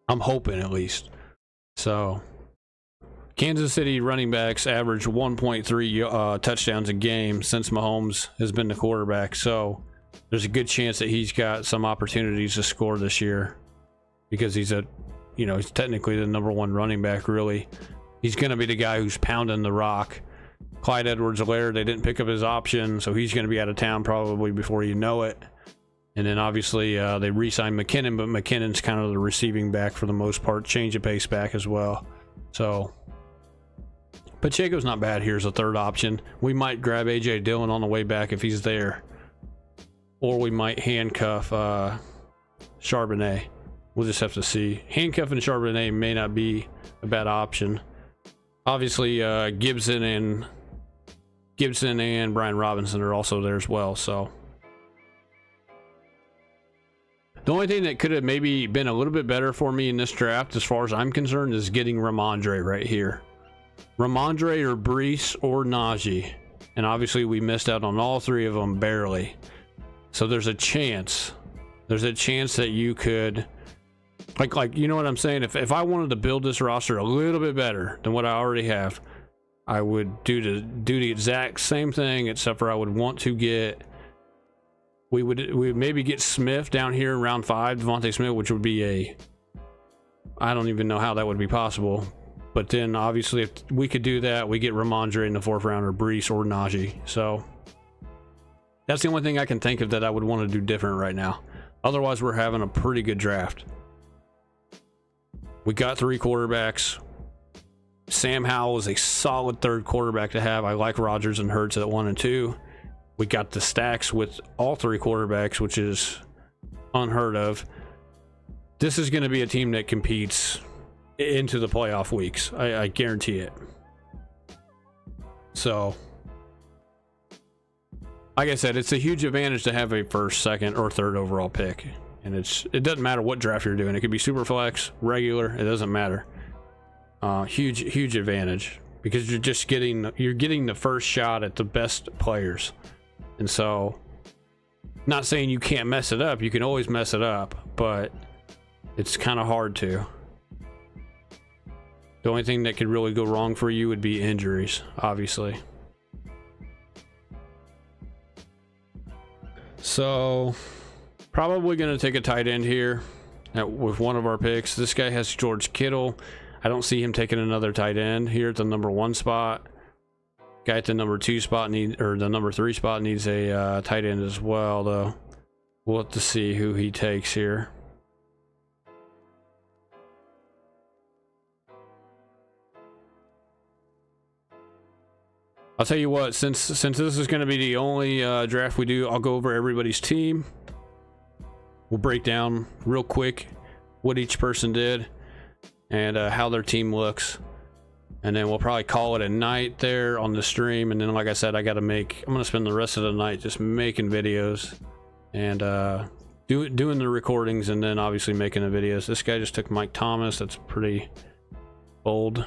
hoping, at least. So Kansas City running backs average 1.3 touchdowns a game since Mahomes has been the quarterback. So there's a good chance that he's got some opportunities to score this year because he's he's technically the #1 running back, really. He's going to be the guy who's pounding the rock. Clyde Edwards-Helaire, they didn't pick up his option, so he's going to be out of town probably before you know it. And then obviously they re-signed McKinnon, but McKinnon's kind of the receiving back for the most part, change of pace back as well. So Pacheco's not bad here as a third option. We might grab AJ Dillon on the way back if he's there, or we might handcuff Charbonnet. We'll just have to see. Handcuffing Charbonnet may not be a bad option. Obviously Gibson and Brian Robinson are also there as well. So the only thing that could have maybe been a little bit better for me in this draft, as far as I'm concerned, is getting Ramondre right here. Ramondre or Breece or Najee. And obviously we missed out on all three of them barely. So there's a chance. There's a chance that you could, like you know what I'm saying? If I wanted to build this roster a little bit better than what I already have, I would do the exact same thing, except for I would want to get, we would maybe get Smith down here in round 5, Devontae Smith, which would be I don't even know how that would be possible. But then obviously if we could do that, we get Ramondre in the 4th round, or Breece or Najee. So that's the only thing I can think of that I would want to do different right now. Otherwise, we're having a pretty good draft. We got 3 quarterbacks. Sam Howell is a solid 3rd quarterback to have. I like Rodgers and Hurts at 1 and 2. We got the stacks with all 3 quarterbacks, which is unheard of. This is going to be a team that competes into the playoff weeks. I guarantee it. So, like I said, it's a huge advantage to have a 1st, 2nd, or 3rd overall pick. And it doesn't matter what draft you're doing. It could be super flex, regular, it doesn't matter. Huge advantage, because you're getting the first shot at the best players. And so, not saying you can't mess it up, you can always mess it up, but it's kind of hard to. The only thing that could really go wrong for you would be injuries, obviously. So, probably going to take a tight end here with one of our picks. This guy has George Kittle. I don't see him taking another tight end here at the #1 spot. Guy at the #2 spot or the #3 spot needs a tight end as well, though. We'll have to see who he takes here. I'll tell you what, since this is going to be the only draft we do, I'll go over everybody's team. We'll break down real quick what each person did and how their team looks. and then we'll probably call it a night there on the stream. And then, like I said, I'm gonna spend the rest of the night just making videos and doing the recordings, and then obviously making the videos. This guy just took Mike Thomas. That's pretty bold.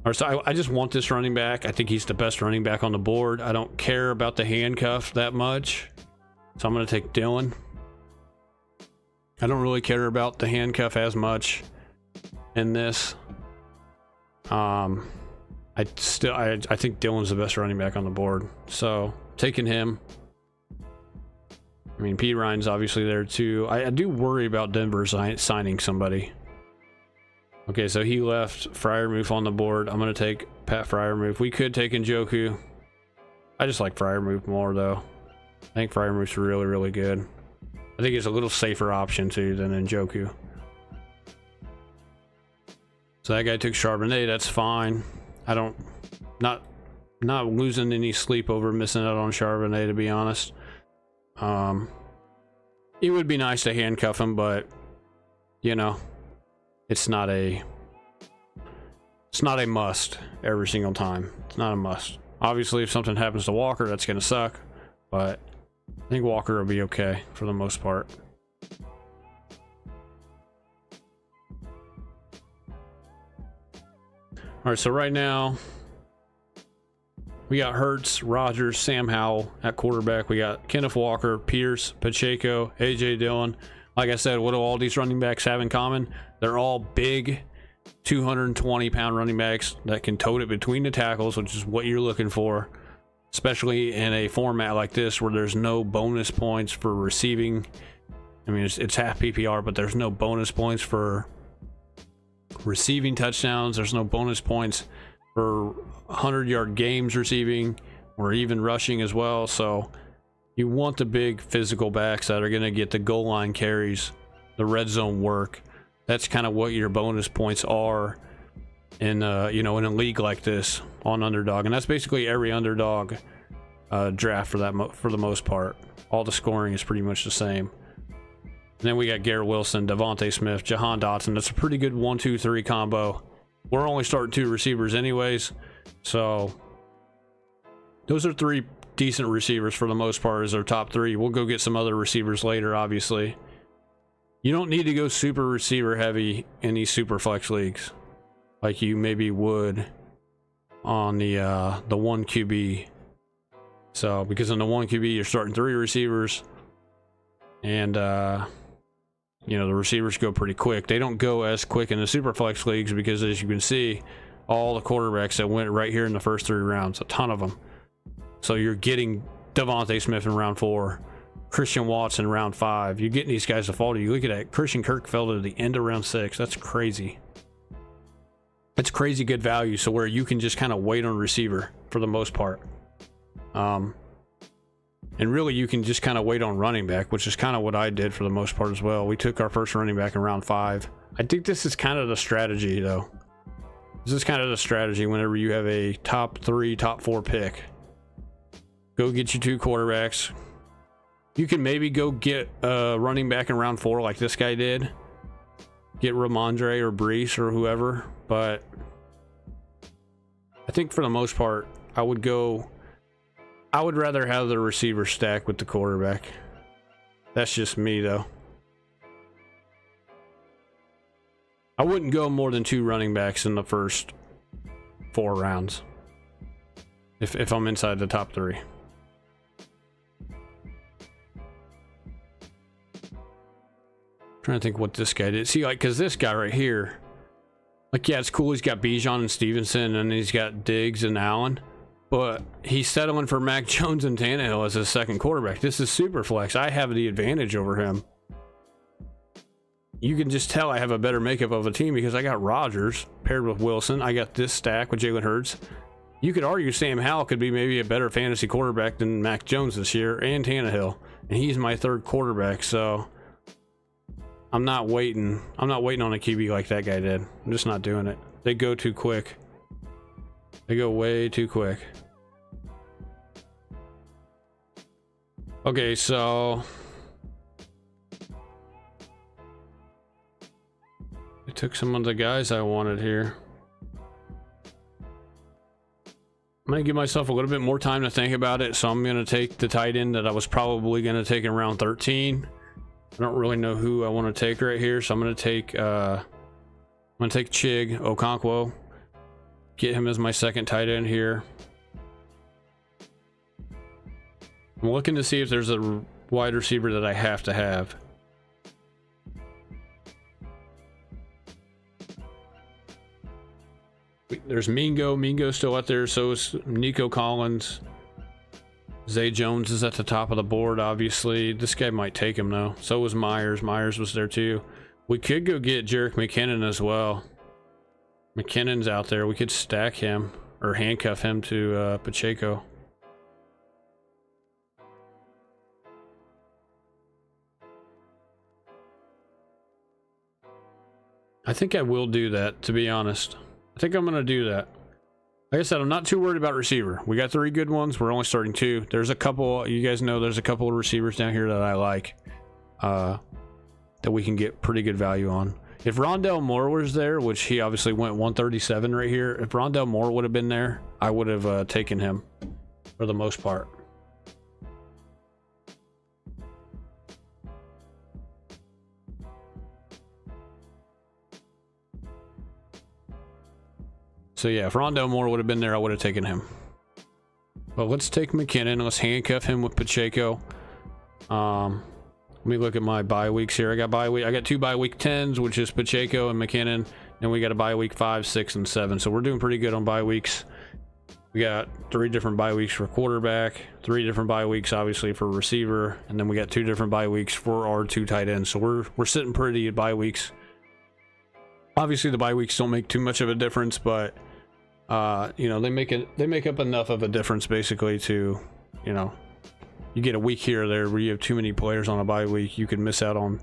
Or so I just want this running back. I think he's the best running back on the board. I don't care about the handcuff that much, so I'm gonna take Dillon. I don't really care about the handcuff as much in this. I think Dillon's the best running back on the board, so taking him. I mean, P. Ryan's obviously there too. I do worry about Denver signing somebody. Okay, so he left Freiermuth on the board. I'm gonna take Pat Freiermuth. We could take Njoku. I just like Freiermuth more though. I think Freiermuth's really, really good. I think it's a little safer option too than Njoku. So that guy took Charbonnet. That's fine. I don't, not losing any sleep over missing out on Charbonnet, to be honest. It would be nice to handcuff him, but you know, it's not a must every single time. It's not a must. Obviously, if something happens to Walker, that's gonna suck, but I think Walker will be okay for the most part. All right, so right now we got Hurts, Rodgers, Sam Howell at quarterback. We got Kenneth Walker, Pierce, Pacheco, AJ Dillon. Like I said, what do all these running backs have in common? They're all big 220-pound running backs that can tote it between the tackles, which is what you're looking for, especially in a format like this where there's no bonus points for receiving. I mean, it's half PPR, but there's no bonus points for receiving touchdowns. There's no bonus points for 100-yard games receiving or even rushing as well. So you want the big physical backs that are going to get the goal line carries, the red zone work. That's kind of what your bonus points are in in a league like this on Underdog, and that's basically every Underdog draft for the most part. All the scoring is pretty much the same. And then we got Garrett Wilson, Devontae Smith, Jahan Dotson. That's a pretty good 1-2-3 combo. We're only starting 2 receivers anyways, so those are 3 decent receivers for the most part as our top 3. We'll go get some other receivers later, obviously. You don't need to go super receiver heavy in these super flex leagues like you maybe would on the 1 QB. So because in the 1 QB you're starting 3 receivers, and you know, the receivers go pretty quick. They don't go as quick in the super flex leagues because, as you can see, all the quarterbacks that went right here in the first 3 rounds, a ton of them. So you're getting Devontae Smith in round 4, Christian Watson round 5. You're getting these guys to fall to you. Look at that. Christian Kirk fell to the end of round 6. That's crazy. That's crazy good value. So where you can just kind of wait on receiver for the most part. And really, you can just kind of wait on running back, which is kind of what I did for the most part as well. We took our first running back in round 5. I think this is kind of the strategy, though. This is kind of the strategy whenever you have a top 3, top 4 pick. Go get you 2 quarterbacks. You can maybe go get a running back in round 4 like this guy did. Get Ramondre or Breece or whoever. But I think for the most part, I would rather have the receiver stack with the quarterback. That's just me, though. I wouldn't go more than 2 running backs in the first 4 rounds if I'm inside the top 3. Trying to think what this guy did. See, like, because this guy right here, like, yeah, it's cool. He's got Bijan and Stevenson, and he's got Diggs and Allen. But he's settling for Mac Jones and Tannehill as his second quarterback. This is super flex. I have the advantage over him. You can just tell I have a better makeup of a team because I got Rodgers paired with Wilson. I got this stack with Jalen Hurts. You could argue Sam Howell could be maybe a better fantasy quarterback than Mac Jones this year, and Tannehill. And he's my 3rd quarterback, so I'm not waiting. I'm not waiting on a QB like that guy did. I'm just not doing it. They go too quick. They go way too quick. Okay, so took some of the guys I wanted here. I'm going to give myself a little bit more time to think about it, so I'm going to take the tight end that I was probably going to take in round 13. I don't really know who I want to take right here, so I'm going to take Chig Okonkwo. Get him as my second tight end here. I'm looking to see if there's a wide receiver that I have to have. There's Mingo. Mingo's still out there. So is Nico Collins. Zay Jones is at the top of the board, obviously. This guy might take him, though. So was Myers. Myers was there, too. We could go get Jerick McKinnon as well. McKinnon's out there. We could stack him or handcuff him to Pacheco. I think I will do that, to be honest. I think I'm going to do that. Like I said, I'm not too worried about receiver. We got 3 good ones. We're only starting 2. There's a couple, you guys know there's a couple of receivers down here that I like that we can get pretty good value on. If Rondell Moore was there, which he obviously went 137 right here, if Rondell Moore would have been there, I would have taken him for the most part. So yeah, if Rondell Moore would have been there, I would have taken him. But let's take McKinnon. Let's handcuff him with Pacheco. Let me look at my bye weeks here. I got 2 bye week 10s, which is Pacheco and McKinnon. Then we got a bye week 5, 6, and 7. So we're doing pretty good on bye weeks. We got 3 different bye weeks for quarterback, 3 different bye weeks obviously for receiver, and then we got 2 different bye weeks for our 2 tight ends. So we're sitting pretty at bye weeks. Obviously the bye weeks don't make too much of a difference, but you know, they make up enough of a difference basically to, you know, you get a week here or there where you have too many players on a bye week, you could miss out on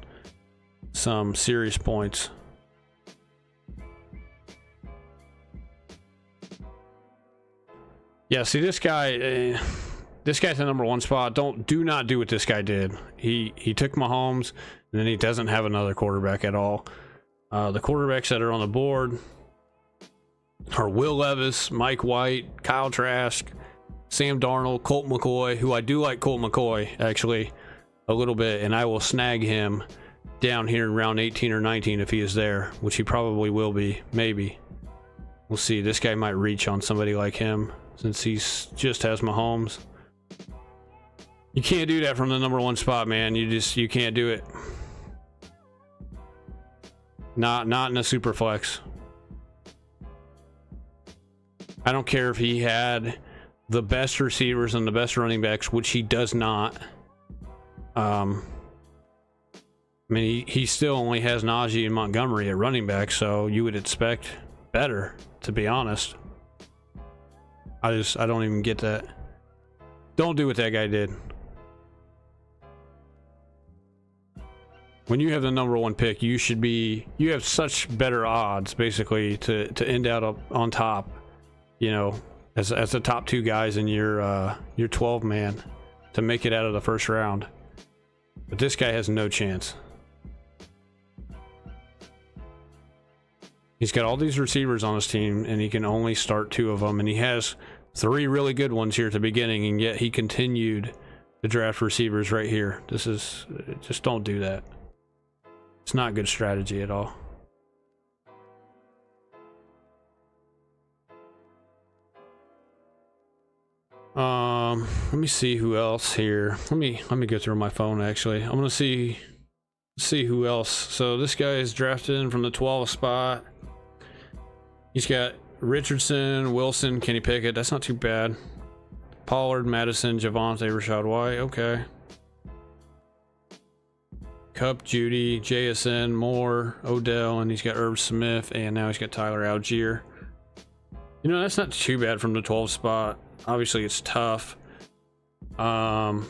some serious points. Yeah, see this guy's the number 1 spot. Do not do what this guy did. He took Mahomes, and then he doesn't have another quarterback at all. The quarterbacks that are on the board are Will Levis, Mike White, Kyle Trask, Sam Darnold, Colt McCoy, who I do like Colt McCoy actually a little bit, and I will snag him down here in round 18 or 19 if he is there, which he probably will be, maybe. We'll see. This guy might reach on somebody like him since he's just has Mahomes. You can't do that from the number 1 spot, man. You can't do it. Not in a super flex. I don't care if he had the best receivers and the best running backs, which he does not. I mean, he still only has Najee and Montgomery at running back, so you would expect better, to be honest. I don't even get that. Don't do what that guy did. When you have the number 1 pick, you have such better odds basically to end out on top, you know, as the top 2 guys in your 12 man to make it out of the first round. But this guy has no chance. He's got all these receivers on his team, and he can only start 2 of them, and he has 3 really good ones here at the beginning, and yet he continued to draft receivers right here. Just don't do that. It's not good strategy at all. Let me see who else here. Let me go through my phone actually. I'm gonna see who else. So this guy is drafted in from the 12th spot. He's got Richardson, Wilson, Kenny Pickett. That's not too bad. Pollard, Madison, Javonte, Rashad White. Okay. Cup, Judy, JSN, Moore, Odell, and he's got Irv Smith, and now he's got Tyler Algier. You know, that's not too bad from the 12th spot. Obviously, it's tough. I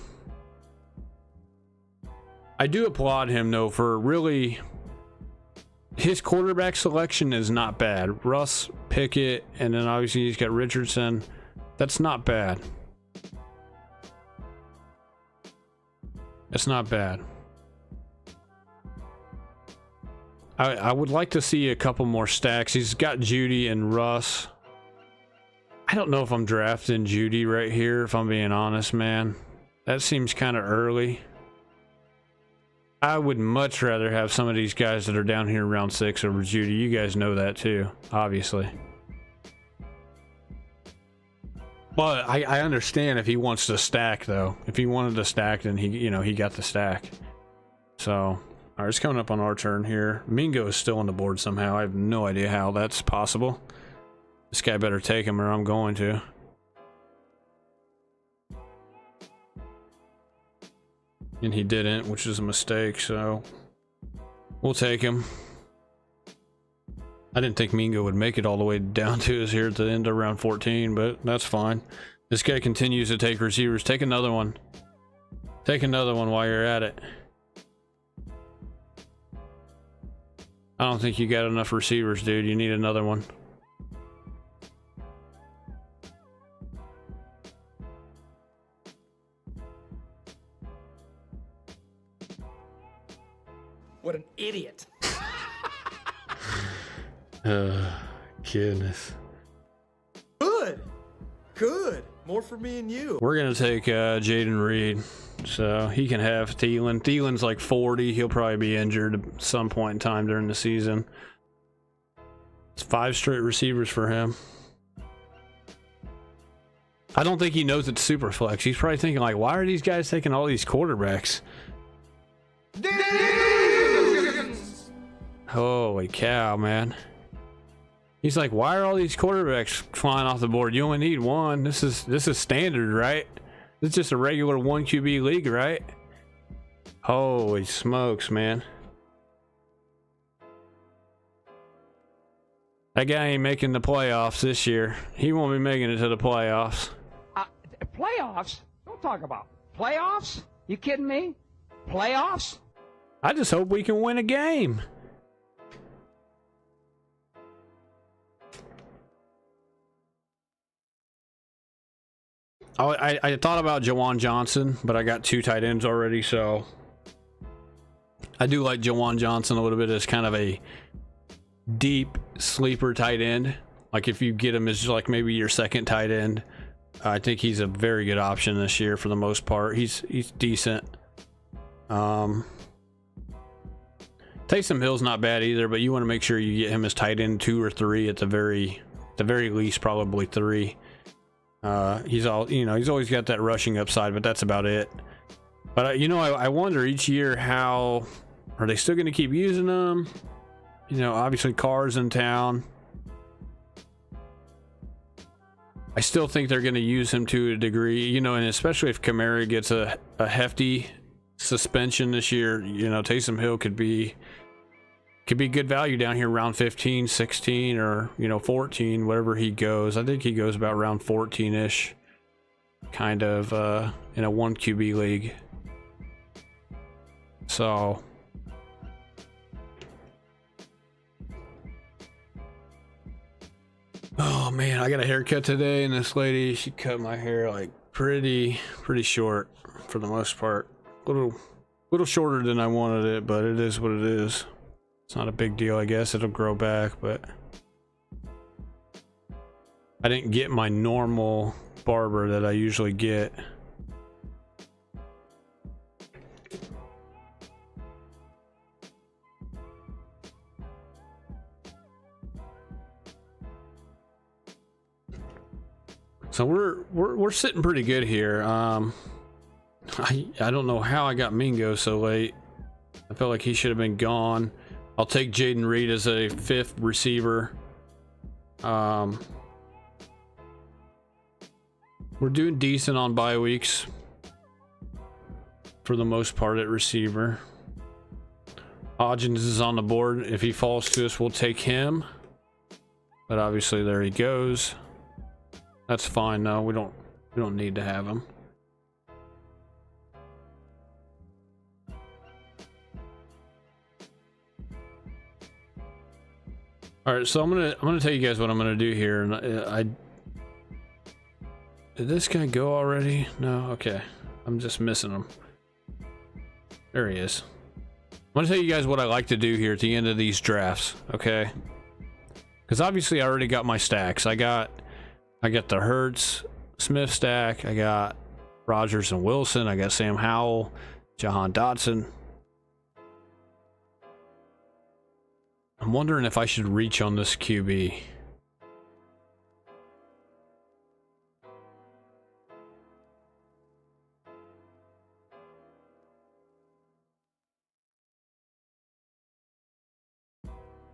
do applaud him, though, for really... His quarterback selection is not bad. Russ, Pickett, and then obviously he's got Richardson. That's not bad. That's not bad. I would like to see a couple more stacks. He's got Judy and Russ. I don't know if I'm drafting Judy right here, if I'm being honest, man. That seems kind of early. I would much rather have some of these guys that are down here in round 6 over Judy. You guys know that too, obviously. But I understand if he wants to stack, though. If he wanted to stack, then he got the stack. So, all right, it's coming up on our turn here. Mingo is still on the board somehow. I have no idea how that's possible. This guy better take him or I'm going to. And he didn't, which is a mistake, so we'll take him. I didn't think Mingo would make it all the way down to us here at the end of round 14, but that's fine. This guy continues to take receivers. Take another one. Take another one while you're at it. I don't think you got enough receivers, dude. You need another one. What an idiot. Goodness. Good. Good. More for me and you. We're going to take Jaden Reed. So he can have Thielen. Thielen's like 40. He'll probably be injured at some point in time during the season. It's 5 straight receivers for him. I don't think he knows it's super flex. He's probably thinking like, why are these guys taking all these quarterbacks? Holy cow, man. He's like, why are all these quarterbacks flying off the board? You only need one. This is standard, right? It's just a regular 1 QB league, right? Holy smokes, man. That guy ain't making the playoffs this year. He won't be making it to the playoffs. Playoffs? Don't talk about playoffs. You kidding me? Playoffs? I just hope we can win a game. I thought about Jawan Johnson, but I got 2 tight ends already, so I do like Jawan Johnson a little bit as kind of a deep sleeper tight end. Like if you get him as like maybe your second tight end, I think he's a very good option this year for the most part. He's decent. Taysom Hill's not bad either, but you want to make sure you get him as tight end 2 or 3 at the very least, probably 3. He's always got that rushing upside, but that's about it. But I wonder each year, how are they still going to keep using them? Obviously Carr's in town. I still think they're going to use him to a degree, and especially if Kamara gets a hefty suspension this year, Taysom Hill could be good value down here around 15, 16, or 14, wherever he goes. I think he goes about around 14-ish, kind of in a 1 QB league. So oh man, I got a haircut today, and this lady, she cut my hair like pretty short for the most part. Little shorter than I wanted it, but it is what it is. It's not a big deal, I guess. It'll grow back, but I didn't get my normal barber that I usually get. So we're sitting pretty good here. I don't know how I got Mingo so late. I felt like he should have been gone. I'll take Jaden Reed as a 5th receiver. We're doing decent on bye weeks for the most part at receiver. Hodgins is on the board. If he falls to us, we'll take him. But obviously there he goes. That's fine though. We don't need to have him. All right, so I'm gonna tell you guys what I'm gonna do here. And did this guy go already? No. Okay, I'm just missing him. There he is. I'm gonna tell you guys what I like to do here at the end of these drafts, okay? Because obviously I already got my stacks. I got the Hurts Smith stack. I got Rodgers and Wilson. I got Sam Howell, Jahan Dotson. I'm wondering if I should reach on this QB.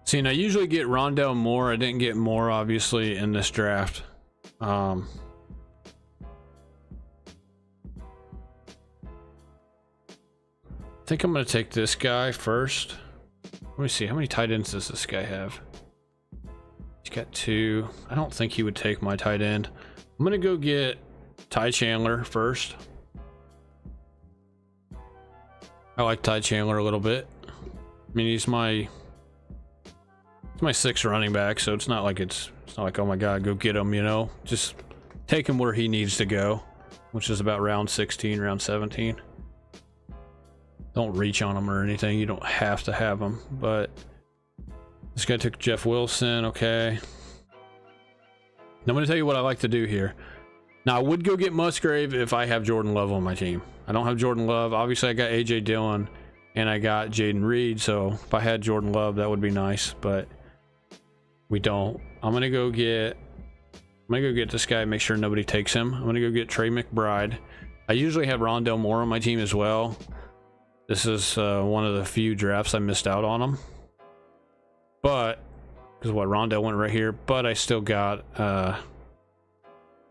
See, and I usually get Rondale Moore. I didn't get Moore, obviously, in this draft. I think I'm going to take this guy first. Let me see. How many tight ends does this guy have? He's got 2. I don't think he would take my tight end. I'm going to go get Ty Chandler first. I like Ty Chandler a little bit. I mean, he's my 6th running back, so it's not like oh my god, go get him, you know. Just take him where he needs to go, which is about round 16, round 17. Don't reach on him or anything. You don't have to have him, but this guy took Jeff Wilson. Okay. Now I'm going to tell you what I like to do here. Now I would go get Musgrave if I have Jordan Love on my team. I don't have Jordan Love. Obviously I got AJ Dillon and I got Jaden Reed, so if I had Jordan Love that would be nice, but we don't. I'm going to go get this guy, make sure nobody takes him. I'm going to go get Trey McBride. I usually have Rondale Moore on my team as well. This is one of the few drafts I missed out on him. But, because Rondale went right here, but I still got,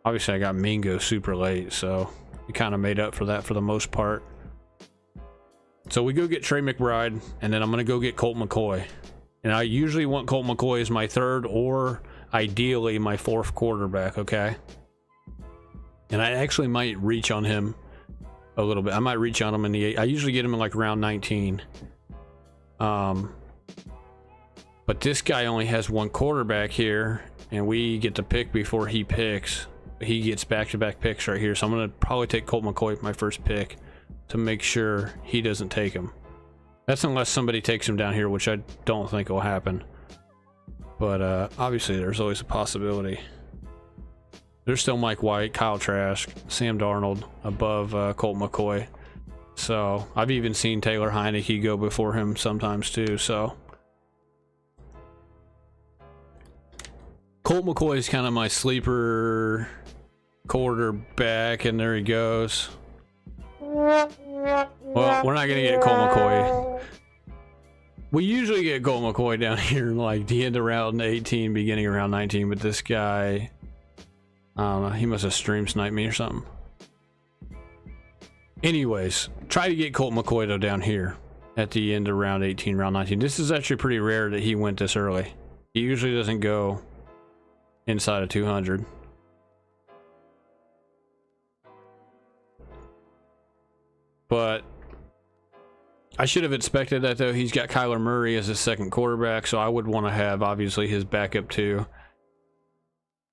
obviously I got Mingo super late, so we kind of made up for that for the most part. So we go get Trey McBride, and then I'm going to go get Colt McCoy. And I usually want Colt McCoy as my 3rd or ideally my 4th quarterback, okay? And I actually might reach on him a little bit. I might reach on him in the 8. I usually get him in like round 19. But this guy only has 1 quarterback here, and we get to pick before he picks. He gets back-to-back picks right here, so I'm going to probably take Colt McCoy with my first pick to make sure he doesn't take him. That's unless somebody takes him down here, which I don't think will happen. But obviously there's always a possibility. There's still Mike White, Kyle Trask, Sam Darnold above Colt McCoy. So I've even seen Taylor Heineke go before him sometimes too. So Colt McCoy is kind of my sleeper quarterback, and there he goes. Well, we're not gonna get Colt McCoy. We usually get Colt McCoy down here in like the end of round 18, beginning of round 19, but this guy, I don't know, he must have stream sniped me or something. Anyways, try to get Colt McCoy though down here at the end of round 18, round 19. This is actually pretty rare that he went this early. He usually doesn't go inside of 200. But I should have expected that though. He's got Kyler Murray as his 2nd quarterback, so I would want to have obviously his backup too.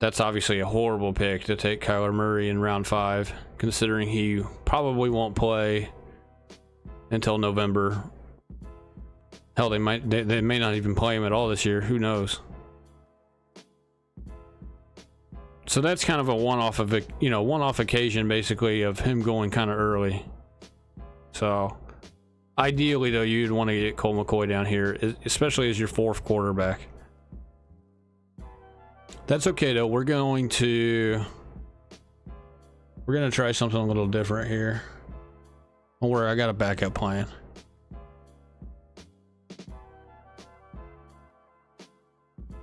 That's obviously a horrible pick to take Kyler Murray in round 5, considering he probably won't play until November. Hell, they may not even play him at all this year. Who knows? So that's kind of a one-off occasion basically of him going kind of early. So ideally though, you'd want to get Colt McCoy down here, especially as your 4th quarterback. That's okay though. We're gonna try something a little different here. Don't worry, I got a backup plan.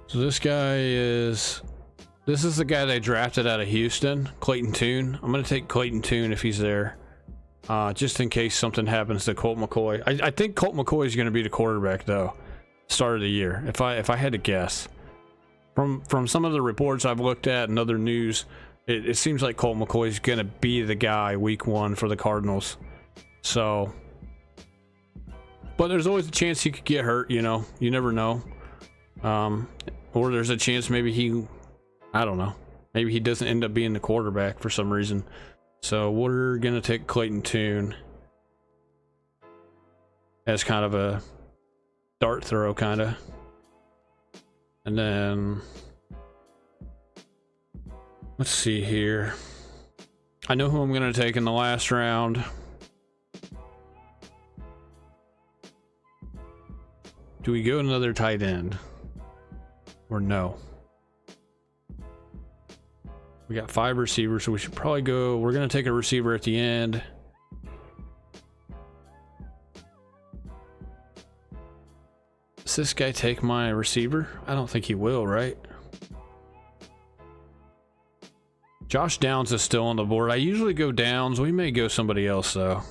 So this is the guy they drafted out of Houston, Clayton Tune. I'm gonna take Clayton Tune if he's there, just in case something happens to Colt McCoy. I think Colt McCoy is gonna be the quarterback though, start of the year. If I had to guess. From some of the reports I've looked at and other news, it seems like Colt McCoy is going to be the guy week 1 for the Cardinals. So, but there's always a chance he could get hurt, you know. You never know. Or there's a chance maybe I don't know. Maybe he doesn't end up being the quarterback for some reason. So we're going to take Clayton Tune. as kind of a dart throw, kind of. And then let's see here. I know who I'm going to take in the last round. Do we go another tight end or no? We got 5 receivers, so we should probably go. We're going to take a receiver at the end. Does this guy take my receiver? I don't think he will, right? Josh Downs is still on the board. I usually go Downs. We may go somebody else, though.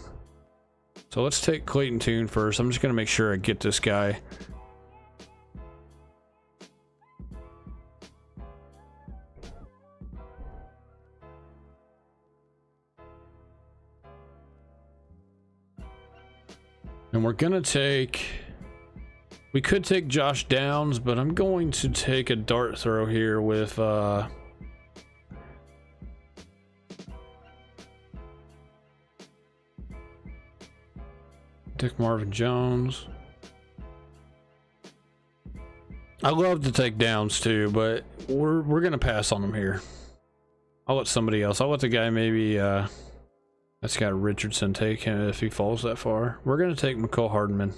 So let's take Clayton Tune first. I'm just going to make sure I get this guy. And we're going to take... We could take Josh Downs, but I'm going to take a dart throw here with... Take Marvin Jones. I love to take Downs too, but we're gonna pass on him here. I'll let somebody else. I'll let the guy maybe that's got Richardson take him if he falls that far. We're gonna take McCole Hardman.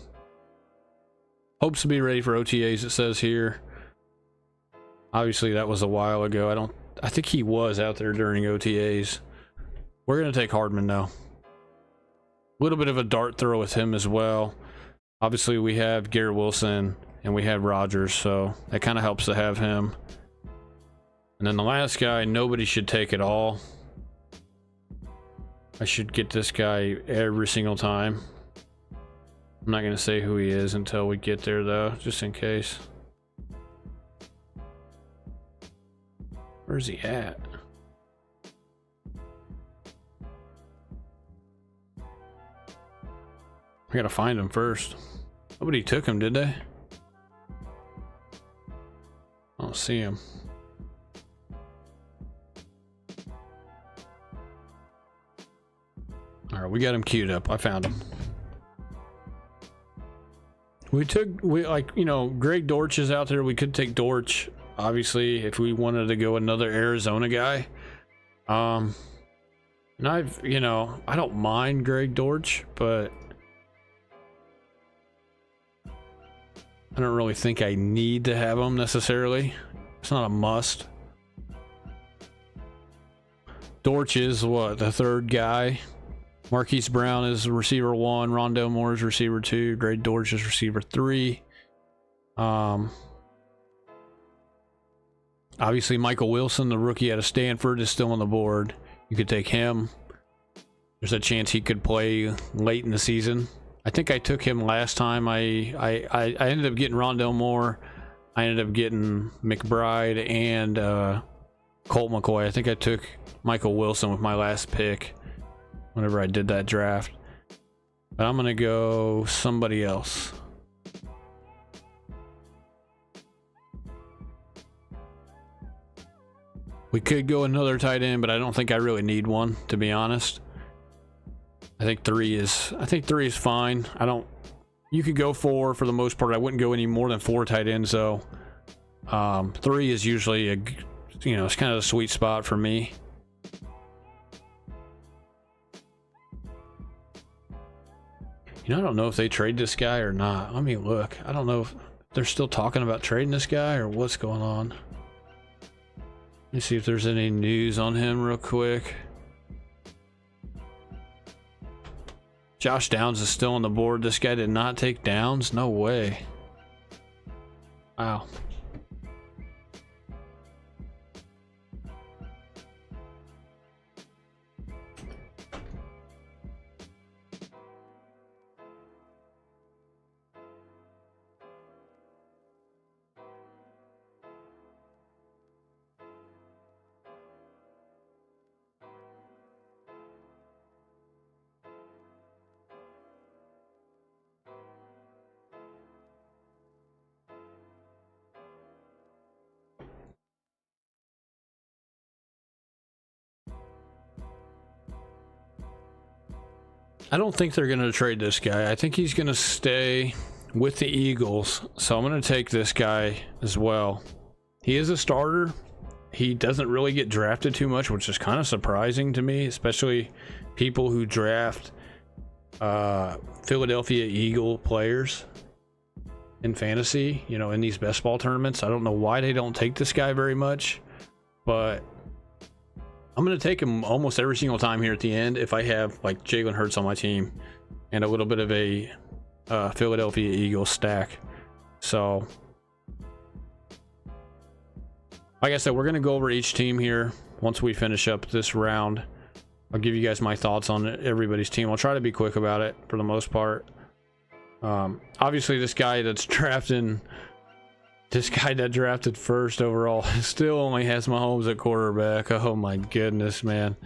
Hopes to be ready for OTAs, it says here. Obviously that was a while ago. I think he was out there during OTAs. We're gonna take Hardman though. A little bit of a dart throw with him as well. Obviously we have Garrett Wilson and we have Rodgers, so that kind of helps to have him. And then the last guy, nobody should take at all. I should get this guy every single time. I'm not going to say who he is until we get there though, just in case. Where's he at? I gotta find him first. Nobody took him, did they? I don't see him. Alright, we got him queued up. I found him. We like, you know, Greg Dortch is out there. We could take Dortch, obviously, if we wanted to go another Arizona guy. And I've, you know, I don't mind Greg Dortch, but I don't really think I need to have him necessarily. It's not a must. Dortch is what, the third guy. Marquise Brown is receiver 1. Rondell Moore is receiver 2. Greg Dortch is receiver 3. Obviously Michael Wilson, the rookie out of Stanford, is still on the board. You could take him. There's a chance he could play late in the season. I think I took him last time. I ended up getting Rondell Moore. I ended up getting McBride and Colt McCoy. I think I took Michael Wilson with my last pick whenever I did that draft. But I'm going to go somebody else. We could go another tight end, but I don't think I really need one, to be honest. I think three is fine. You could go 4 for the most part. I wouldn't go any more than 4 tight ends though. 3 is usually it's kind of a sweet spot for me. I don't know if they trade this guy or not. Let me look. I don't know if they're still talking about trading this guy or what's going on. Let me see if there's any news on him real quick. Josh Downs is still on the board. This guy did not take Downs? No way. Wow. I don't think they're going to trade this guy. I think he's going to stay with the Eagles. So I'm going to take this guy as well. He is a starter. He doesn't really get drafted too much, which is kind of surprising to me, especially people who draft Philadelphia Eagle players in fantasy, you know, in these best ball tournaments. I don't know why they don't take this guy very much, but I'm going to take him almost every single time here at the end if I have like Jalen Hurts on my team and a little bit of a Philadelphia Eagles stack. So like I said, we're going to go over each team here once we finish up this round. I'll give you guys my thoughts on everybody's team. I'll try to be quick about it for the most part. Obviously, this guy that drafted first overall still only has Mahomes at quarterback. Oh my goodness, man.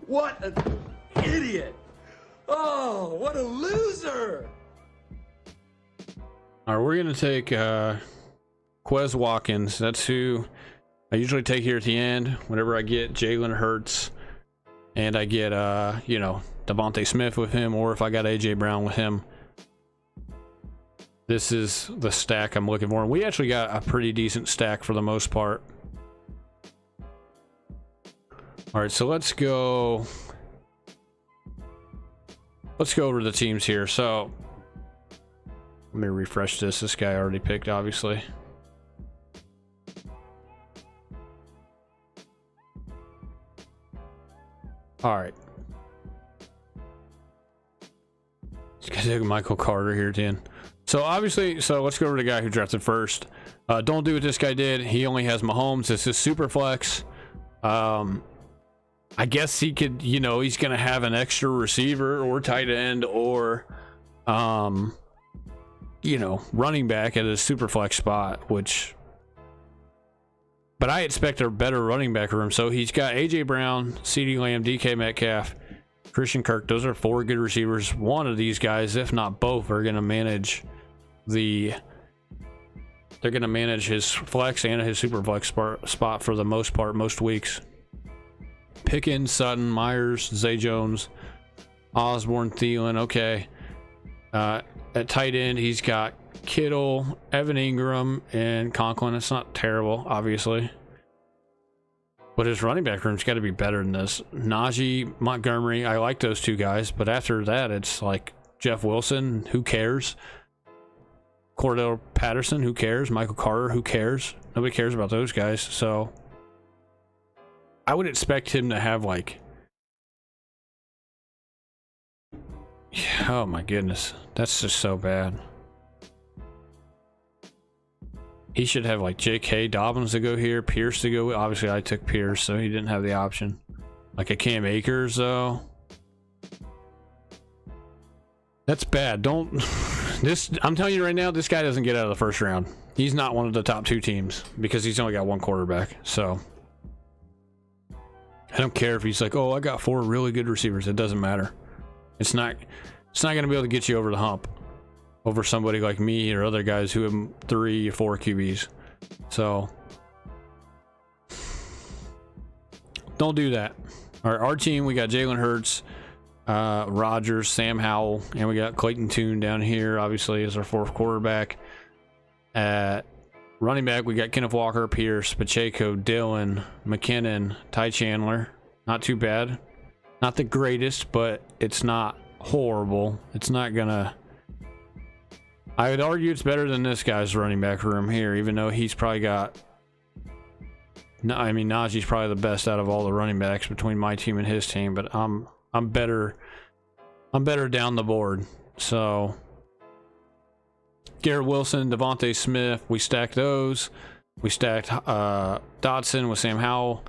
What an idiot! Oh, what a loser! All right, we're going to take Quez Watkins. That's who I usually take here at the end whenever I get Jalen Hurts and I get, you know, Devontae Smith with him, or if I got A.J. Brown with him. This is the stack I'm looking for. And we actually got a pretty decent stack for the most part. All right, so let's go over the teams here. So let me refresh this. This guy already picked, obviously. All right. Let's get to Michael Carter here, 10. So obviously, let's go over to the guy who drafted first. Don't do what this guy did. He only has Mahomes. This is super flex. I guess he could, you know, he's going to have an extra receiver or tight end or, you know, running back at a super flex spot, but I expect a better running back room. So he's got A.J. Brown, CeeDee Lamb, DK Metcalf, Christian Kirk. Those are 4 good receivers. One of these guys, if not both, are going to manage they're going to manage his flex and his super flex spot for the most part, most weeks. Pickens, Sutton, Myers, Zay Jones, Osborne, Thielen. Okay. At tight end, he's got Kittle, Evan Ingram, and Conklin. It's not terrible, obviously. But his running back room's got to be better than this. Najee, Montgomery, I like those 2 guys. But after that, it's like Jeff Wilson, who cares? Cordell Patterson, who cares? Michael Carter, who cares? Nobody cares about those guys. So I would expect him to have like... Oh my goodness. That's just so bad. He should have like J.K. Dobbins to go here, Pierce to go. Obviously, I took Pierce, so he didn't have the option. Like a Cam Akers, though. That's bad. I'm telling you right now, this guy doesn't get out of the first round. He's not one of the top 2 teams because he's only got 1 quarterback. So I don't care if he's like, oh, I got 4 really good receivers. It doesn't matter. It's not going to be able to get you over the hump over somebody like me or other guys who have 3 or 4 QBs. So don't do that. All right, our team, we got Jalen Hurts, Rodgers, Sam Howell, and we got Clayton Tune down here, obviously, as our 4th quarterback. At running back, we got Kenneth Walker, Pierce, Pacheco, Dillon, McKinnon, Ty Chandler. Not too bad. Not the greatest, but it's not horrible. It's not gonna... I would argue it's better than this guy's running back room here, even though he's probably got... No, I mean, Najee's probably the best out of all the running backs between my team and his team, but I'm better down the board. So Garrett Wilson, Devontae Smith, we stacked those. We stacked Dotson with Sam Howell.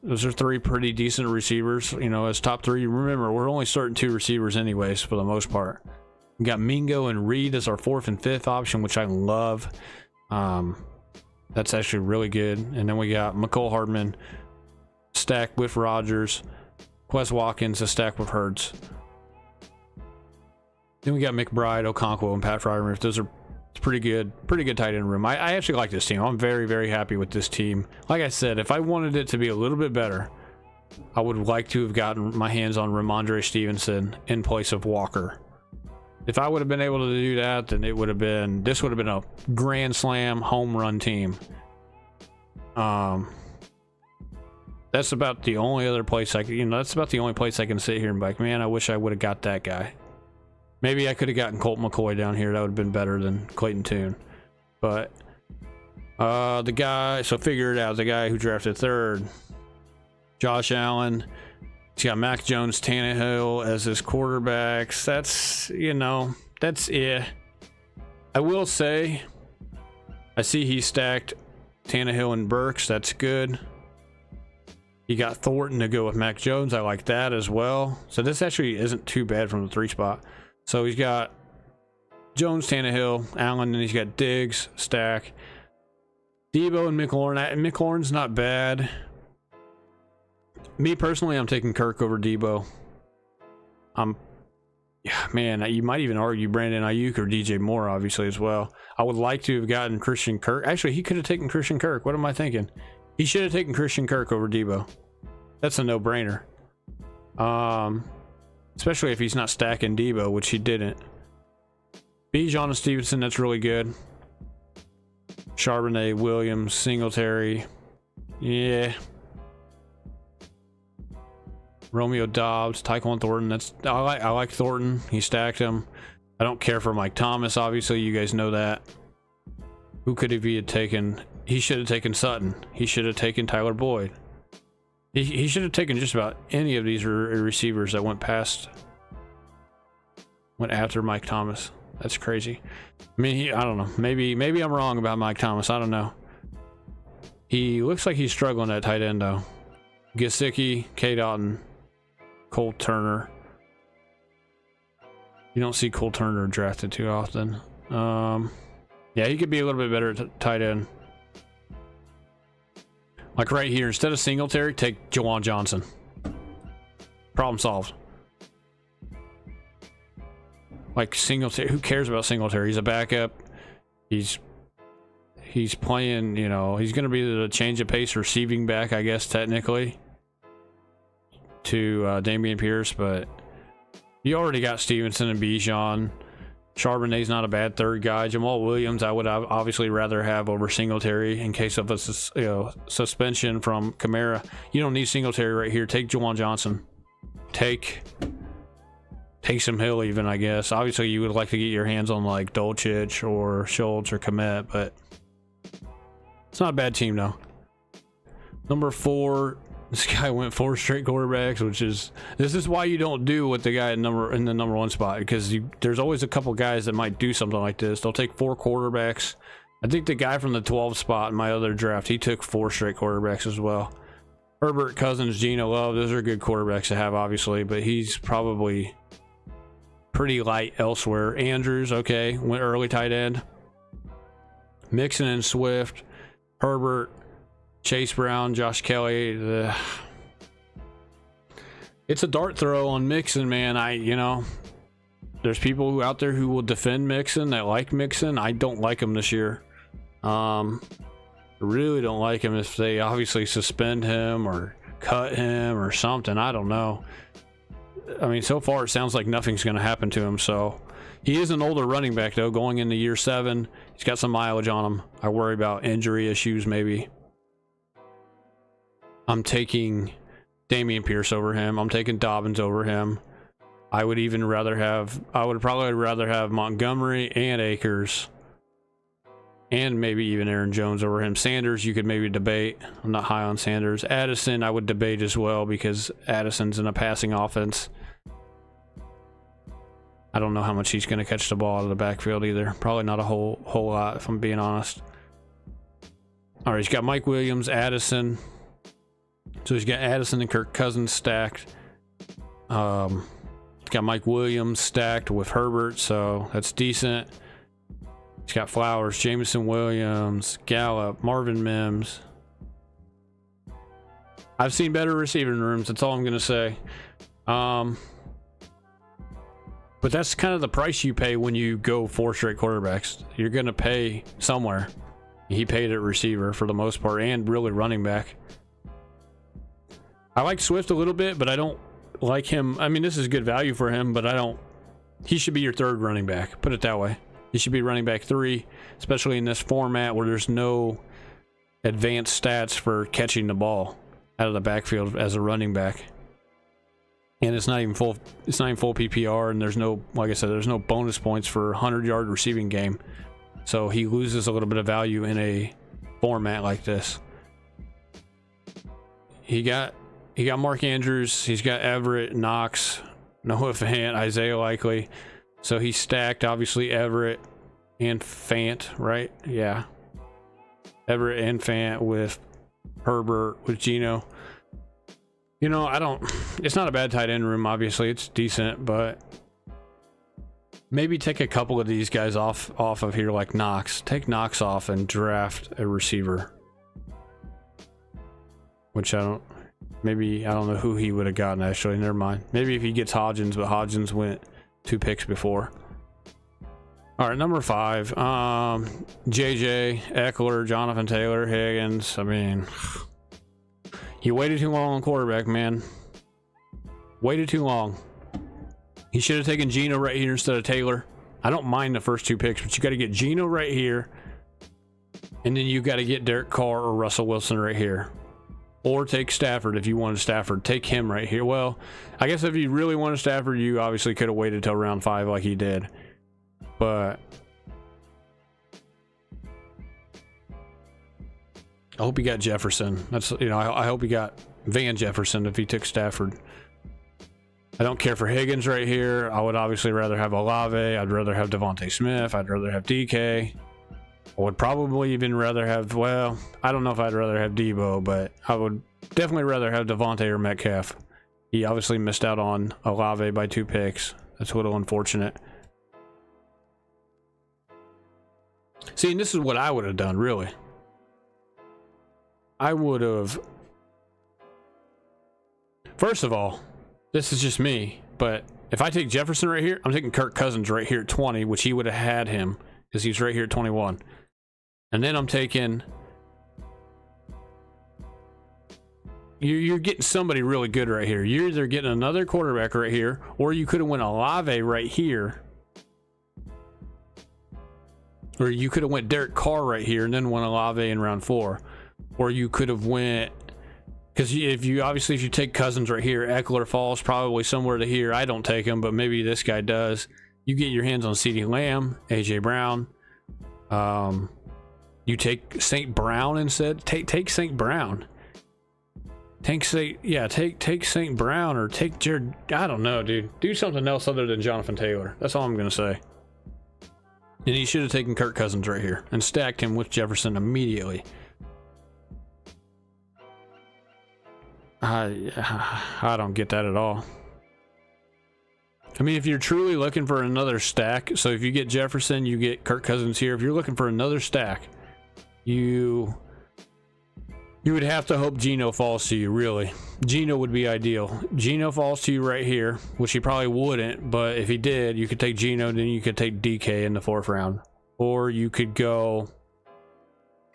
Those are 3 pretty decent receivers, you know, as top 3. Remember, we're only starting 2 receivers anyways for the most part. We got Mingo and Reed as our 4th and 5th option, which I love. That's actually really good. And then we got McCole Hardman stacked with Rodgers, Quez Watkins a stack with Hurts. Then we got McBride, Okonkwo, and Pat Freiermuth. Those are pretty good tight end room. I actually like this team. I'm very, very happy with this team. Like I said, if I wanted it to be a little bit better, I would like to have gotten my hands on Ramondre Stevenson in place of Walker. If I would have been able to do that, then this would have been a grand slam home run team. That's about the only other place that's about the only place I can sit here and be like, man, I wish I would have got that guy. Maybe I could have gotten Colt McCoy down here. That would have been better than Clayton Tune. But the guy, so figure it out, the guy who drafted third, Josh Allen, he's got Mac Jones, Tannehill as his quarterbacks. That's, that's it. I will say, I see he stacked Tannehill and Burks. That's good. You got Thornton to go with Mac Jones. I like that as well. So this actually isn't too bad from the 3 spot. So he's got Jones, Tannehill, Allen, and he's got Diggs, Stack, Debo, and McLaurin. McLaurin's not bad. Me personally, I'm taking Kirk over Debo. Yeah, man, you might even argue Brandon Ayuk or DJ Moore, obviously, as well. I would like to have gotten Christian Kirk. Actually, he could have taken Christian Kirk. What am I thinking? He should have taken Christian Kirk over Debo. That's a no-brainer. Especially if he's not stacking Debo, which he didn't. Bijan and Stevenson, that's really good. Charbonnet, Williams, Singletary. Yeah. Romeo Dobbs, Tyquan Thornton. I like Thornton. He stacked him. I don't care for Mike Thomas, obviously. You guys know that. Who could he have taken? He should have taken Sutton. He should have taken Tyler Boyd. He should have taken just about any of these receivers that went after Mike Thomas. That's crazy. I mean, I don't know. Maybe I'm wrong about Mike Thomas. I don't know. He looks like he's struggling at tight end, though. Gesicki, K. Dotton, Cole Turner. You don't see Cole Turner drafted too often. Yeah, he could be a little bit better at tight end. Like right here, instead of Singletary, take Jawan Johnson. Problem solved. Like Singletary, who cares about Singletary? He's a backup. He's playing, he's going to be the change of pace receiving back, I guess, technically, to Dameon Pierce, but you already got Stevenson and Bijan. Charbonnet's not a bad third guy. Jamal Williams, I would obviously rather have over Singletary in case of a suspension from Kamara. You don't need Singletary right here. Take Jawan Johnson. Take Taysom Hill even, I guess. Obviously, you would like to get your hands on like Dulcich or Schultz or Kmet, but it's not a bad team, though. Number 4, this guy went 4 straight quarterbacks, this is why you don't do what the guy in the number 1 spot, because there's always a couple guys that might do something like this. They'll take 4 quarterbacks. I think the guy from the 12 spot in my other draft, he took 4 straight quarterbacks as well. Herbert, Cousins, Geno, Love, those are good quarterbacks to have, obviously, but he's probably pretty light elsewhere. Andrews, okay, went early tight end. Mixon and Swift, Herbert, Chase Brown, Josh Kelly. It's a dart throw on Mixon, man. There's people out there who will defend Mixon, that like Mixon. I don't like him this year. Really don't like him if they obviously suspend him or cut him or something. I don't know. I mean, so far it sounds like nothing's going to happen to him. So he is an older running back, though, going into year 7. He's got some mileage on him. I worry about injury issues, maybe. I'm taking Dameon Pierce over him. I'm taking Dobbins over him. I would probably rather have Montgomery and Akers and maybe even Aaron Jones over him. Sanders, you could maybe debate. I'm not high on Sanders. Addison, I would debate as well because Addison's in a passing offense. I don't know how much he's going to catch the ball out of the backfield either. Probably not a whole lot, if I'm being honest. All right, he's got Mike Williams, Addison. So he's got Addison and Kirk Cousins stacked. He's got Mike Williams stacked with Herbert, so that's decent. He's got Flowers, Jameson Williams, Gallup, Marvin Mims. I've seen better receiving rooms, that's all I'm going to say. But that's kind of the price you pay when you go 4 straight quarterbacks. You're going to pay somewhere. He paid at receiver for the most part, and really running back. I like Swift a little bit, but I don't like him. I mean, this is good value for him, but he should be your third running back. Put it that way. He should be running back 3, especially in this format where there's no advanced stats for catching the ball out of the backfield as a running back. And it's not even full PPR, and there's no, like I said, there's no bonus points for 100-yard receiving game. So he loses a little bit of value in a format like this. He got Mark Andrews, he's got Everett, Knox, Noah Fant, Isaiah Likely. So he stacked, obviously, Everett and Fant, right? Yeah. Everett and Fant with Herbert, with Geno. You know, it's not a bad tight end room, obviously. It's decent, but maybe take a couple of these guys off of here, like Knox. Take Knox off and draft a receiver. Which I don't know who he would have gotten, actually. Never mind. Maybe if he gets Hodgins, but Hodgins went 2 picks before. All right, number 5. JJ, Eckler, Jonathan Taylor, Higgins. I mean, you waited too long on quarterback, man. Waited too long. He should have taken Geno right here instead of Taylor. I don't mind the first 2 picks, but you got to get Geno right here. And then you got to get Derek Carr or Russell Wilson right here. Or take Stafford if you wanted Stafford. Take him right here. Well, I guess if you really wanted Stafford, you obviously could have waited till round 5 like he did. But I hope he got Jefferson. That's, you know, I hope he got Van Jefferson if he took Stafford. I don't care for Higgins right here. I would obviously rather have Olave. I'd rather have Devontae Smith. I'd rather have DK. I would probably even rather have, well, I don't know if I'd rather have Debo, but I would definitely rather have Devontae or Metcalf. He obviously missed out on Olave by 2 picks. That's a little unfortunate. See, and this is what I would have done, really. I would have... First of all, this is just me, but if I take Jefferson right here, I'm taking Kirk Cousins right here at 20, which he would have had him, because he's right here at 21. And then I'm taking... You're getting somebody really good right here. You're either getting another quarterback right here, or you could have went Olave right here. Or you could have went Derek Carr right here and then went Olave in round 4. Or you could have went... Because if you take Cousins right here, Eckler falls probably somewhere to here. I don't take him, but maybe this guy does. You get your hands on CeeDee Lamb, AJ Brown. You take St. Brown instead. Take St. Brown. Take St. Brown or take Jared. I don't know, dude. Do something else other than Jonathan Taylor. That's all I'm gonna say. And he should have taken Kirk Cousins right here and stacked him with Jefferson immediately. I don't get that at all. I mean, if you're truly looking for another stack, so if you get Jefferson, you get Kirk Cousins here. If you're looking for another stack, you would have to hope Geno falls to you, really. Geno would be ideal. Geno falls to you right here, which he probably wouldn't, but if he did, you could take Geno, then you could take DK in the 4th round. Or you could go...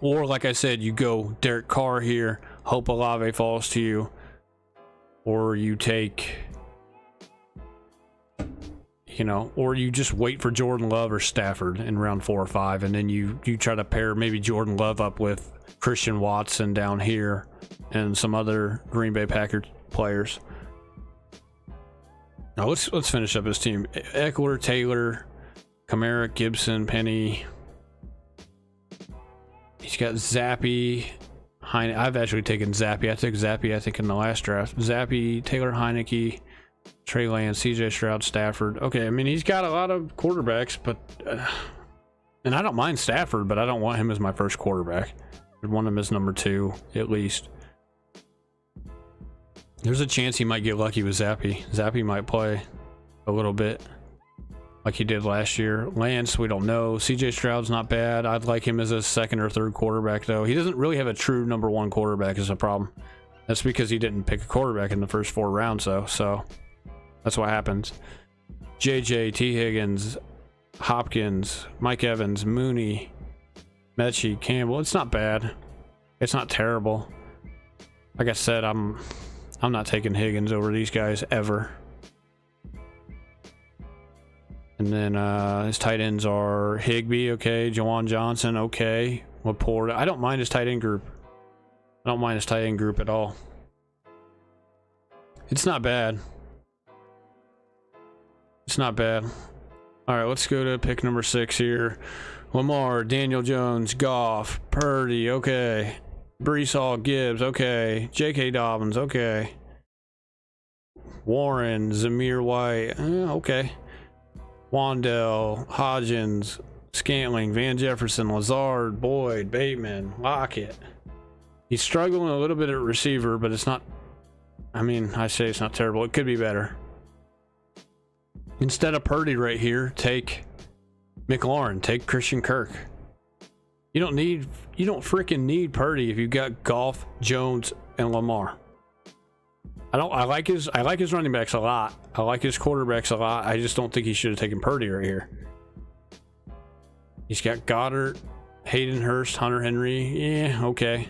Or, like I said, you go Derek Carr here, hope Olave falls to you. Or you take... You know, or you just wait for Jordan Love or Stafford in round 4 or 5, and then you try to pair maybe Jordan Love up with Christian Watson down here and some other Green Bay Packers players. Now let's finish up his team. Eckler, Taylor, Kamara, Gibson, Penny. He's got Zappy, Heineke. I've actually taken Zappy. I took Zappy, I think, in the last draft. Zappy, Taylor Heineke, Trey Lance, CJ Stroud, Stafford. Okay, I mean, he's got a lot of quarterbacks, but... and I don't mind Stafford, but I don't want him as my first quarterback. I'd want him as number 2, at least. There's a chance he might get lucky with Zappy. Zappy might play a little bit like he did last year. Lance, we don't know. CJ Stroud's not bad. I'd like him as a 2nd or 3rd quarterback, though. He doesn't really have a true number 1 quarterback is a problem. That's because he didn't pick a quarterback in the first 4 rounds, though, so that's what happens. JJ, T. Higgins, Hopkins, Mike Evans, Mooney, Mechie, Campbell. It's not bad. It's not terrible. Like I said, I'm not taking Higgins over these guys ever. And then his tight ends are Higbee, okay. Jawan Johnson, okay. Laporta. I don't mind his tight end group. I don't mind his tight end group at all. It's not bad. It's not bad. All right, let's go to pick number 6 here. Lamar, Daniel Jones, Goff, Purdy, okay. Brees Hall, Gibbs, okay. J.K. Dobbins, okay. Warren, Zamir White, okay. Wandell, Hodgins, Scantling, Van Jefferson, Lazard, Boyd, Bateman, Lockett. He's struggling a little bit at receiver, but it's not, I mean, I say it's not terrible. It could be better. Instead of Purdy right here, take McLaurin, take Christian Kirk. You don't freaking need Purdy if you've got Goff, Jones, and Lamar. I like his running backs a lot. I like his quarterbacks a lot. I just don't think he should have taken Purdy right here. He's got Goddard, Hayden Hurst, Hunter Henry. Yeah, okay.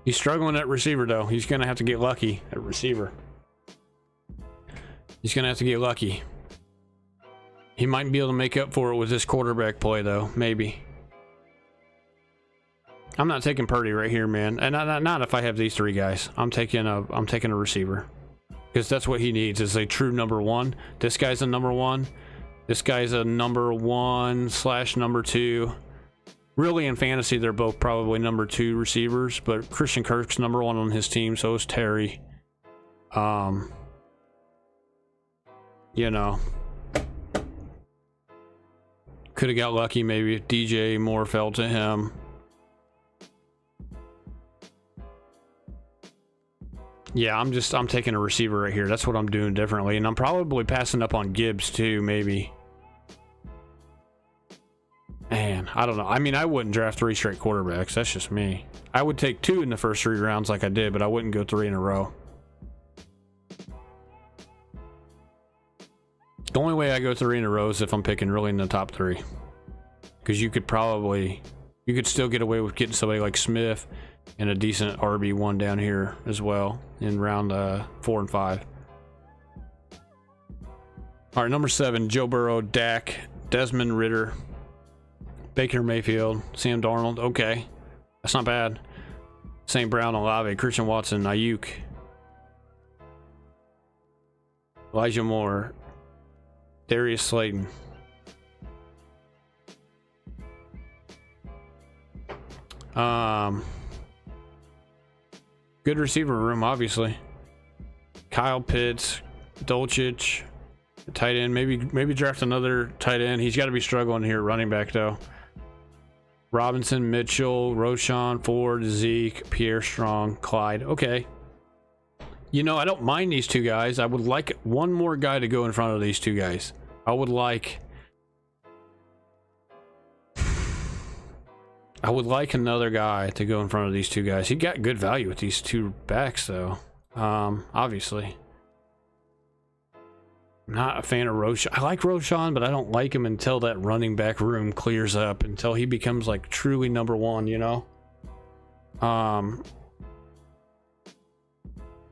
He's struggling at receiver though. He's gonna have to get lucky at receiver. He's gonna have to get lucky. He might be able to make up for it with this quarterback play though, maybe. I'm not taking Purdy right here, man, and not if I have these 3 guys. I'm taking a receiver because that's what he needs is a true number 1. This guy's a number 1. This guy's a number 1/number 2. Really, in fantasy, they're both probably number 2 receivers, but Christian Kirk's number 1 on his team. So is Terry. You know, could have got lucky maybe if DJ Moore fell to him. Yeah, I'm taking a receiver right here. That's what I'm doing differently. And I'm probably passing up on Gibbs too, maybe. Man, I don't know. I mean, I wouldn't draft 3 straight quarterbacks. That's just me. I would take 2 in the first 3 rounds like I did, but I wouldn't go 3 in a row. The only way I go 3 in a row is if I'm picking really in the top 3. Because you could still get away with getting somebody like Smith and a decent RB1 down here as well in round 4 and 5. All right, number 7, Joe Burrow, Dak, Desmond Ridder, Baker Mayfield, Sam Darnold. Okay, that's not bad. St. Brown, Olave, Christian Watson, Ayuk, Elijah Moore, Darius Slayton. Good receiver room, obviously. Kyle Pitts, Dulcich, tight end. Maybe draft another tight end. He's got to be struggling here, running back though. Robinson, Mitchell, Roshan, Ford, Zeke, Pierre Strong, Clyde. Okay. You know, I don't mind these 2 guys. I would like one more guy to go in front of these 2 guys. I would like another guy to go in front of these 2 guys. He got good value with these 2 backs, though. Obviously. I'm not a fan of Roshan. I like Roshan, but I don't like him until that running back room clears up, until he becomes like truly number 1, you know?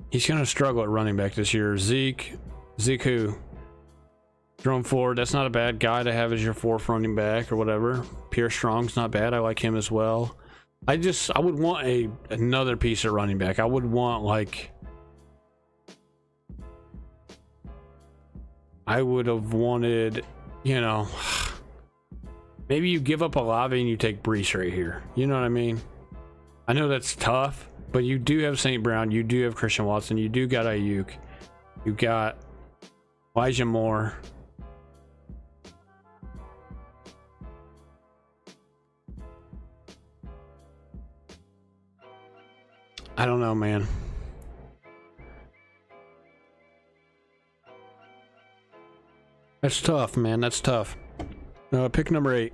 He's going to struggle at running back this year. Zeke who? Jerome Ford, that's not a bad guy to have as your 4th running back or whatever. Pierre Strong's not bad. I like him as well. I would want another piece of running back. I would want I would have wanted, you know, maybe you give up Olave and you take Brees right here. You know what I mean? I know that's tough, but you do have St. Brown. You do have Christian Watson. You do got Ayuk. You got Elijah Moore. I don't know, man. That's tough, man. That's tough. Pick number 8.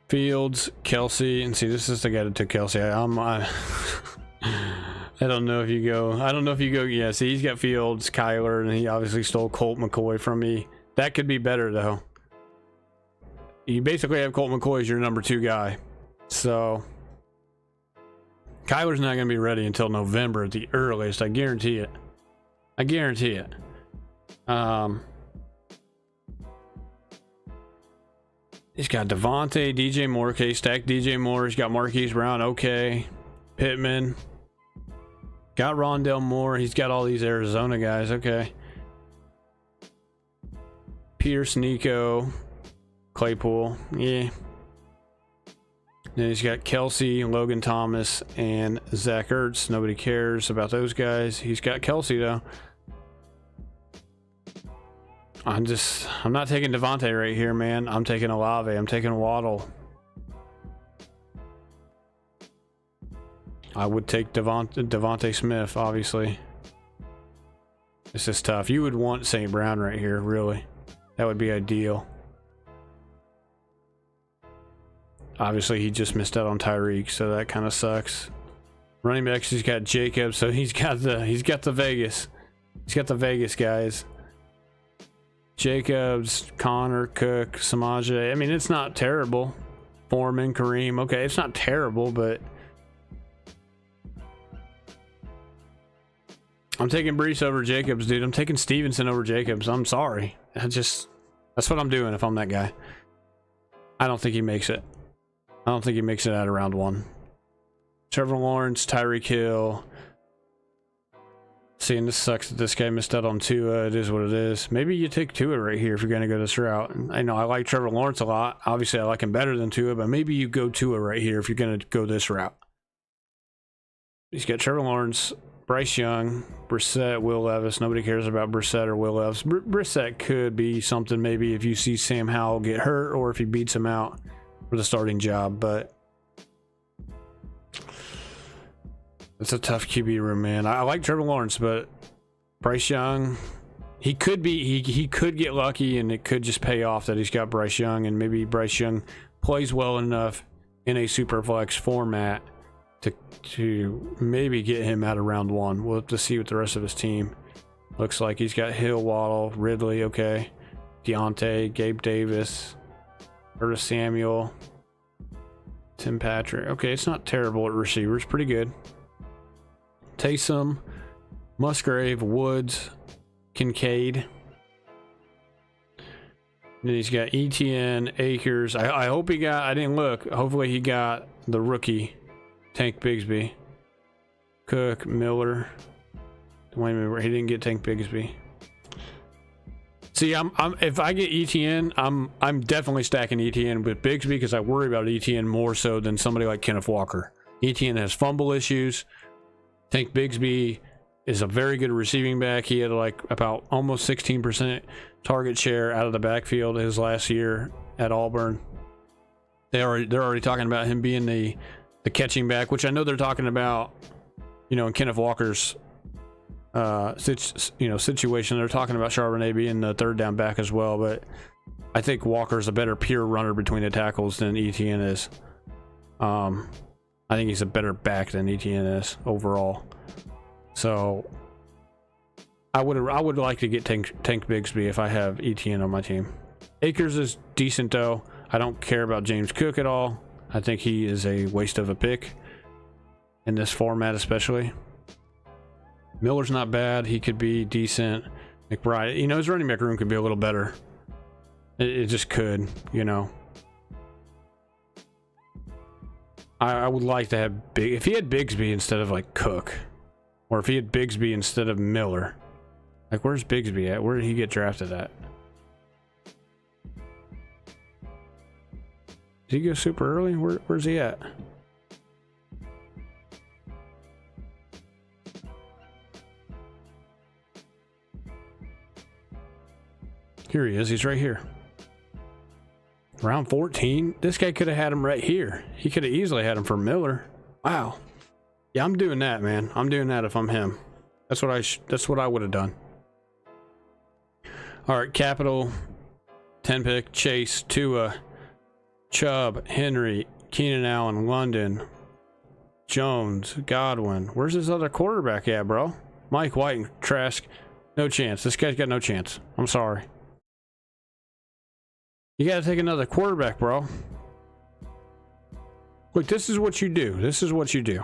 Fields, Kelsey, and see, this is the guy that took Kelsey. I don't know if you go. Yeah, see, he's got Fields, Kyler, and he obviously stole Colt McCoy from me. That could be better though. You basically have Colt McCoy as your number 2 guy, so Kyler's not going to be ready until November at the earliest. I guarantee it. I guarantee it. He's got Devontae, DJ Moore. Okay, stacked DJ Moore. He's got Marquise Brown. Okay. Pittman. Got Rondell Moore. He's got all these Arizona guys. Okay. Pierce, Nico, Claypool. Yeah. Then he's got Kelsey, Logan Thomas, and Zach Ertz. Nobody cares about those guys. He's got Kelsey, though. I'm not taking Devontae right here, man. I'm taking Olave. I'm taking Waddle. I would take Devontae Smith, obviously. This is tough. You would want St. Brown right here, really. That would be ideal. Obviously, he just missed out on Tyreek, so that kind of sucks. Running backs, he's got Jacobs, so he's got the Vegas. He's got the Vegas guys. Jacobs, Connor, Cook, Samaje. I mean, it's not terrible. Foreman, Kareem. Okay, it's not terrible, but I'm taking Brees over Jacobs, dude. I'm taking Stevenson over Jacobs. I'm sorry. That's what I'm doing if I'm that guy. I don't think he makes it. I don't think he makes it out of round 1. Trevor Lawrence, Tyreek Hill. Seeing this sucks that this guy missed out on Tua. It is what it is. Maybe you take Tua right here if you're going to go this route. I know I like Trevor Lawrence a lot. Obviously, I like him better than Tua, but maybe you go Tua right here if you're going to go this route. He's got Trevor Lawrence, Bryce Young, Brissett, Will Levis. Nobody cares about Brissett or Will Levis. Brissett could be something maybe if you see Sam Howell get hurt or if he beats him out for the starting job, but it's a tough QB room, man. I like Trevor Lawrence, but Bryce Young, he could get lucky and it could just pay off that he's got Bryce Young, and maybe Bryce Young plays well enough in a super flex format to maybe get him out of round 1. We'll have to see what the rest of his team looks like. He's got Hill, Waddle, Ridley, okay, Deontay, Gabe Davis, Curtis Samuel, Tim Patrick. Okay, it's not terrible at receivers. Pretty good. Taysom, Musgrave, Woods, Kincaid. Then he's got ETN, Akers. I hope he got, I didn't look. Hopefully he got the rookie, Tank Bigsby. Cook, Miller. Wait a minute, he didn't get Tank Bigsby. See, I'm if I get ETN, I'm definitely stacking ETN with Bigsby because I worry about ETN more so than somebody like Kenneth Walker. ETN has fumble issues. Tank Bigsby is a very good receiving back. He had like about almost 16% target share out of the backfield his last year at Auburn. They're already talking about him being the catching back, which I know they're talking about, in Kenneth Walker's situation. They're talking about Charbonnet being the third down back as well, but I think Walker's a better pure runner between the tackles than ETN is. I think he's a better back than ETN is overall. So I would like to get Tank Bigsby if I have ETN on my team. Akers is decent though. I don't care about James Cook at all. I think he is a waste of a pick in this format, especially. Miller's not bad. He could be decent. McBride, his running back room could be a little better. It just could, I would like to have if he had Bigsby instead of like Cook, or if he had Bigsby instead of Miller. Like, where's Bigsby at? Where did he get drafted at? Did he go super early? Where's he at? Here he is. He's right here. Round 14. This guy could have had him right here. He could have easily had him for Miller. Wow. Yeah, I'm doing that, man. I'm doing that if I'm him. That's what I would have done. All right, Capital, 10 pick, Chase, Tua, Chubb, Henry, Keenan Allen, London, Jones, Godwin. Where's this other quarterback at, bro? Mike White and Trask. No chance. This guy's got no chance. I'm sorry. You got to take another quarterback, bro. Look, this is what you do. This is what you do.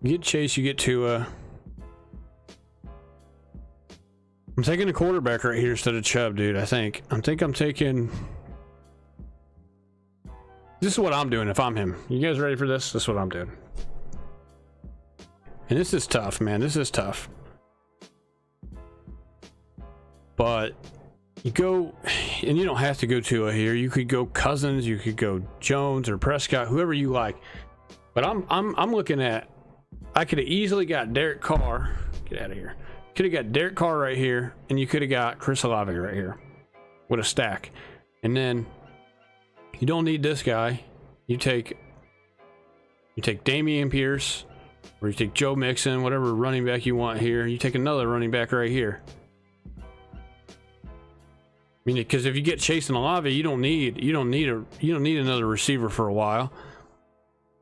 You get Chase, you get Tua. I'm taking a quarterback right here instead of Chubb, dude. I think I'm taking. This is what I'm doing if I'm him. You guys ready for this? This is what I'm doing. And this is tough, man. This is tough. But you go, and you don't have to go Tua here. You could go Cousins, you could go Jones or Prescott, whoever you like. But I'm looking at. I could have easily got Derek Carr. Get out of here. Could have got Derek Carr right here, and you could have got Chris Olave right here with a stack. And then you don't need this guy. You take Dameon Pierce, or you take Joe Mixon, whatever running back you want here. You take another running back right here. I mean, because if you get Chase and Olave, you don't need another receiver for a while.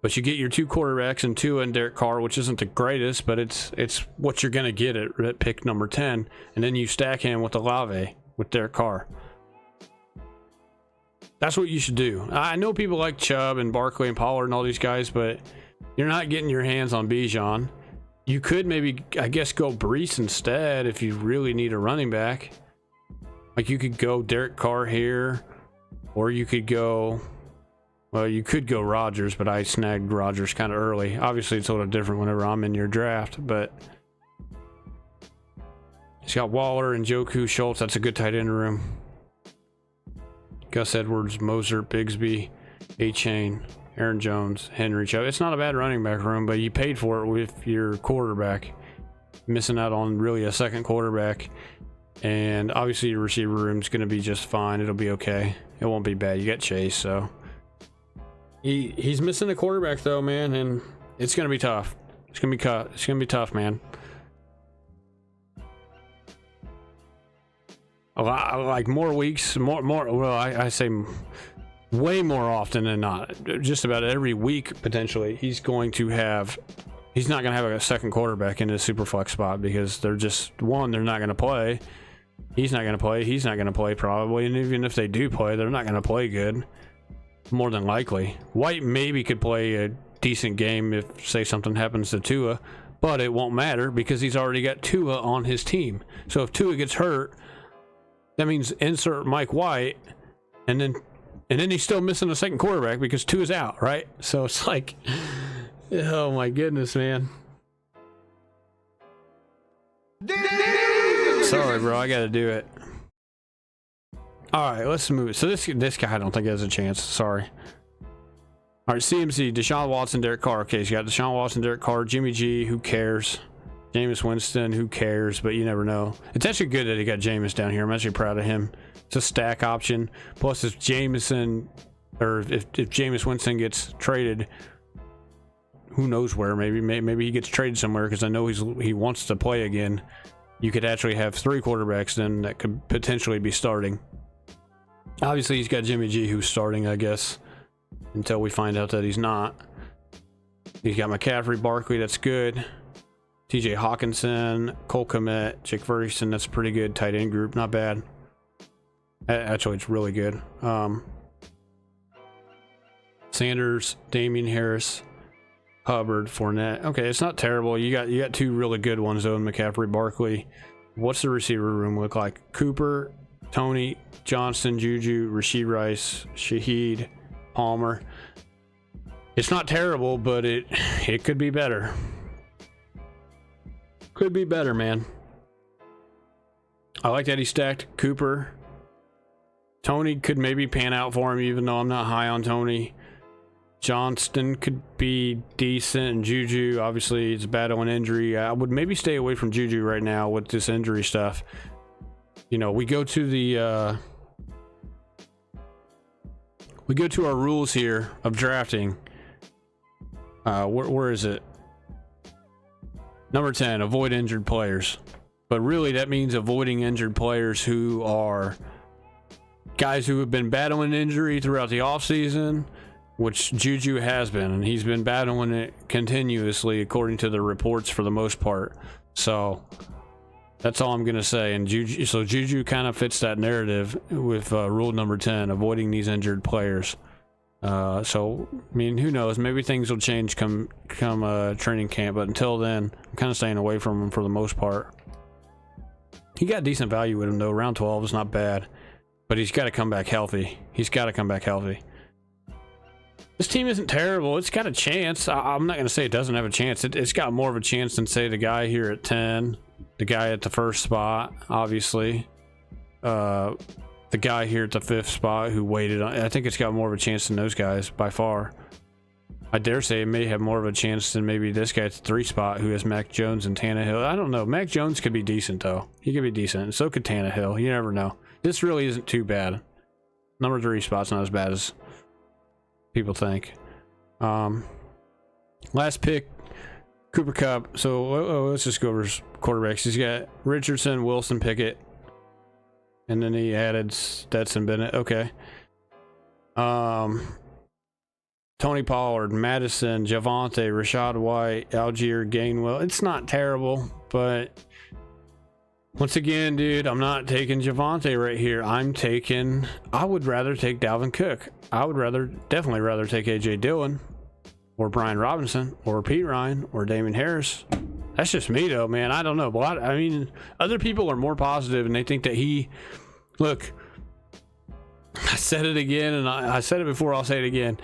But you get your two quarterbacks and Tua and Derek Carr, which isn't the greatest, but it's what you're going to get at pick number 10. And then you stack him with Olave, with Derek Carr. That's what you should do. I know people like Chubb and Barkley and Pollard and all these guys, but you're not getting your hands on Bijan. You could maybe, I guess, go Brees instead if you really need a running back. Like you could go Derek Carr here, or you could go... Well, you could go Rodgers, but I snagged Rodgers kind of early. Obviously, it's a little different whenever I'm in your draft, but he's got Waller and Njoku, Schultz. That's a good tight end room. Gus Edwards, Moser, Bigsby, A-Chain, Aaron Jones, Henry Chubb. It's not a bad running back room, but you paid for it with your quarterback. Missing out on really a second quarterback. And obviously, your receiver room is going to be just fine. It'll be okay. It won't be bad. You got Chase, so... He's missing a quarterback though, man, and it's gonna be tough. It's gonna be tough, man. A lot, like more weeks, more. Well, I say way more often than not. Just about every week, potentially, he's not gonna have a second quarterback in his super flex spot because they're not gonna play. He's not gonna play. He's not gonna play probably, and even if they do play, they're not gonna play good. More than likely. White maybe could play a decent game if, say, something happens to Tua, but it won't matter because he's already got Tua on his team. So if Tua gets hurt, that means insert Mike White, and then he's still missing a second quarterback because Tua's out, right? So it's like, oh my goodness, man. Sorry, bro, I gotta do it. All right, let's move it. So this guy I don't think has a chance. Sorry. All right, CMC, Deshaun Watson, Derek Carr. Okay, so you got Deshaun Watson, Derek Carr, Jimmy G, who cares? Jameis Winston, who cares? But you never know. It's actually good that he got Jameis down here. I'm actually proud of him. It's a stack option. Plus, if Jameis Winston gets traded, who knows where? Maybe he gets traded somewhere because I know he wants to play again. You could actually have three quarterbacks then that could potentially be starting. Obviously, he's got Jimmy G, who's starting, I guess, until we find out that he's not. He's got McCaffrey, Barkley, that's good. TJ Hawkinson, Cole Kmet, Jake Ferguson, that's a pretty good tight end group, not bad. Actually, it's really good. Sanders, Damian Harris, Hubbard, Fournette. Okay, it's not terrible. You got two really good ones though in McCaffrey, Barkley. What's the receiver room look like? Cooper, Tony, Johnston, Juju, Rashid Rice, Shaheed, Palmer. It's not terrible, but it could be better. Could be better, man. I like that he stacked Cooper. Tony could maybe pan out for him, even though I'm not high on Tony. Johnston could be decent, and Juju, obviously, it's battling injury. I would maybe stay away from Juju right now with this injury stuff. You know, we go to our rules here of drafting. Where is it? Number 10, avoid injured players. But really, that means avoiding injured players who are guys who have been battling injury throughout the offseason, which Juju has been, and he's been battling it continuously according to the reports for the most part. So that's all I'm going to say. And Juju kind of fits that narrative with rule number 10, avoiding these injured players. So I mean, who knows? Maybe things will change come training camp. But until then, I'm kind of staying away from him for the most part. He got decent value with him though. Round 12 is not bad, but he's got to come back healthy. He's got to come back healthy. This team isn't terrible. It's got a chance. I'm not going to say it doesn't have a chance. It's got more of a chance than, say, the guy here at 10, the guy at the first spot, obviously. The guy here at the 5th spot who waited on. I think it's got more of a chance than those guys by far. I dare say it may have more of a chance than maybe this guy at the 3 spot who has Mac Jones and Tannehill. I don't know. Mac Jones could be decent, though. He could be decent. And so could Tannehill. You never know. This really isn't too bad. Number 3 spot's not as bad as people think. Last pick, Cooper Kupp. So let's just go over his quarterbacks. He's got Richardson, Wilson, Pickett, and then he added Stetson Bennett. Okay. Tony Pollard, Madison, Javonte, Rashad White, Algier, Gainwell. It's not terrible, but once again, dude, I'm not taking Javonte right here. I would rather take Dalvin Cook. I would definitely rather take AJ Dillon or Brian Robinson or Pete Ryan or Damon Harris. That's just me though, man. I don't know. But I mean, other people are more positive and they think that look, I said it again and I said it before, I'll say it again.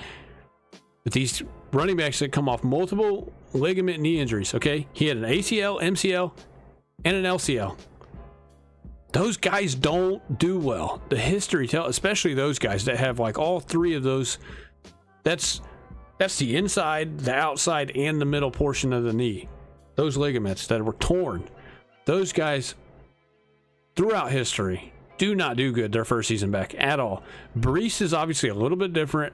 But these running backs that come off multiple ligament knee injuries, okay? He had an ACL, MCL, and an LCL. Those guys don't do well. The history tells, especially those guys that have like all 3 of those. That's the inside, the outside, and the middle portion of the knee. Those ligaments that were torn. Those guys, throughout history, do not do good their first season back at all. Brees is obviously a little bit different.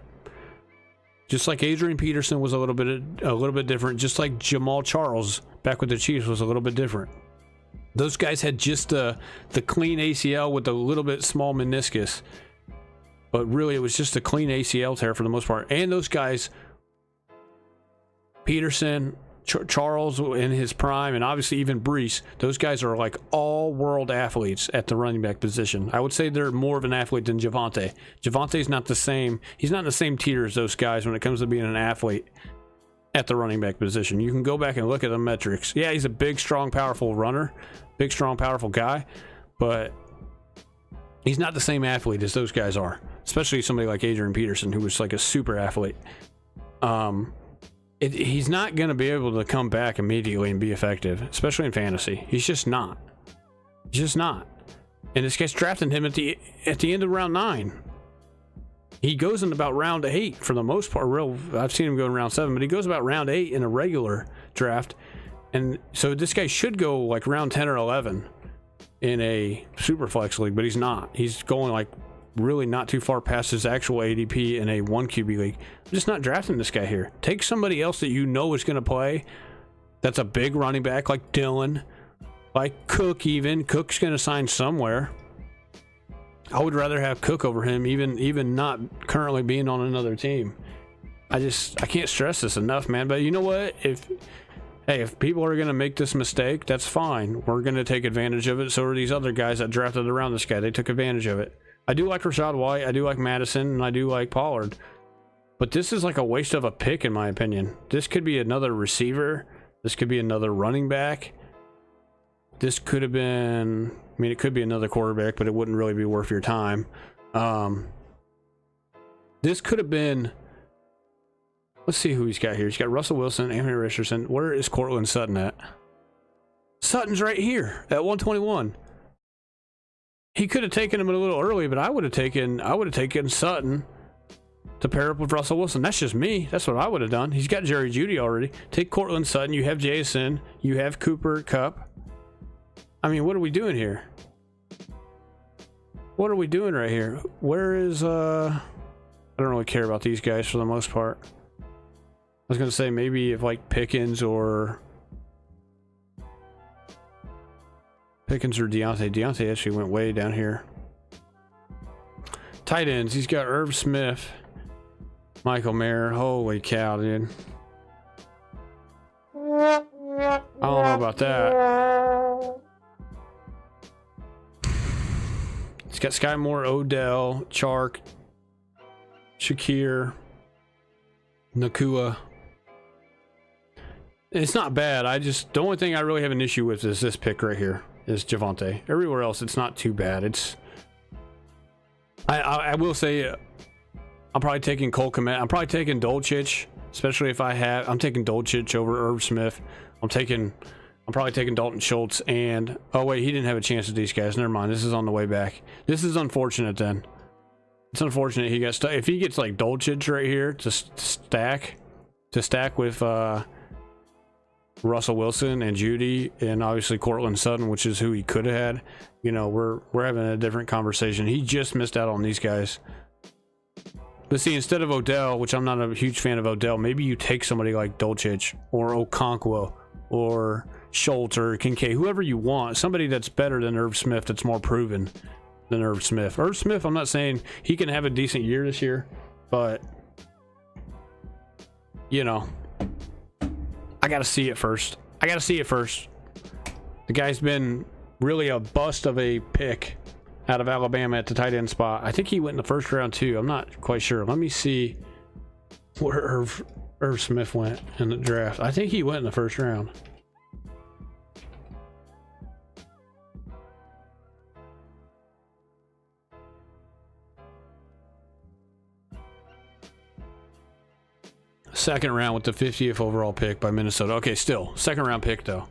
Just like Adrian Peterson was a little bit different. Just like Jamal Charles back with the Chiefs was a little bit different. Those guys had just the clean ACL with a little bit small meniscus. But really, it was just a clean ACL tear for the most part. And those guys, Peterson, Charles in his prime, and obviously even Brees, those guys are like all-world athletes at the running back position. I would say they're more of an athlete than Javonte. Javonte's not the same. He's not in the same tier as those guys when it comes to being an athlete at the running back position. You can go back and look at the metrics. Yeah, he's a big, strong, powerful runner. Big, strong, powerful guy. But he's not the same athlete as those guys are. Especially somebody like Adrian Peterson, who was like a super athlete. He's not going to be able to come back immediately and be effective, especially in fantasy. He's just not. He's just not. And this guy's drafting him at the end of round 9. He goes in about round 8 for the most part. I've seen him go in round 7, but he goes about round 8 in a regular draft. And so this guy should go like round 10 or 11 in a super flex league, but he's not. He's going like really not too far past his actual ADP in a 1 QB league. I'm just not drafting this guy here. Take somebody else that you know is going to play. That's a big running back like Dillon, like Cook even. Cook's going to sign somewhere. I would rather have Cook over him, even not currently being on another team. I can't stress this enough, man. But you know what? If people are going to make this mistake, that's fine. We're going to take advantage of it. So are these other guys that drafted around this guy. They took advantage of it. I do like Rashad White, I do like Madison, and I do like Pollard. But this is like a waste of a pick, in my opinion. This could be another receiver. This could be another running back. This could have been... I mean, it could be another quarterback, but it wouldn't really be worth your time. This could have been... Let's see who he's got here. He's got Russell Wilson, Anthony Richardson. Where is Cortland Sutton at? Sutton's right here at 121. He could have taken him a little early, but I would have taken Sutton to pair up with Russell Wilson. That's just me. That's what I would have done. He's got Jerry Jeudy already. Take Cortland Sutton. You have Jason. You have Cooper Kupp. I mean, what are we doing here? What are we doing right here? Where is I don't really care about these guys for the most part. I was gonna say maybe if like Pickens or Deontay. Deontay actually went way down here. Tight ends. He's got Irv Smith, Michael Mayer. Holy cow, dude. I don't know about that. He's got Sky Moore, Odell, Chark, Shakir, Nakua. It's not bad. The only thing I really have an issue with is this pick right here, is Javonte. Everywhere else, it's not too bad. I will say, I'm probably taking Cole Kmet. I'm probably taking Dulcich, especially if I'm taking Dulcich over Irv Smith. I'm probably taking Dalton Schultz and, oh wait, he didn't have a chance with these guys. Never mind. This is on the way back. This is unfortunate then. It's unfortunate he got stuck. If he gets like Dulcich right here to stack with Russell Wilson and Judy and obviously Cortland Sutton, which is who he could have had, you know, we're having a different conversation. He just missed out on these guys. But see, instead of Odell, which I'm not a huge fan of Odell, maybe you take somebody like Dulcich or Okonkwo or Schultz or Kincaid, whoever you want, somebody that's better than Irv Smith, that's more proven than Irv Smith. Irv Smith, I'm not saying he can have a decent year this year, but, you know, I got to see it first. The guy's been really a bust of a pick out of Alabama at the tight end spot. I think he went in the first round too. I'm not quite sure. Let me see where Irv Smith went in the draft. I think he went in the first round. Second round with the 50th overall pick by Minnesota. Okay, still second round pick though.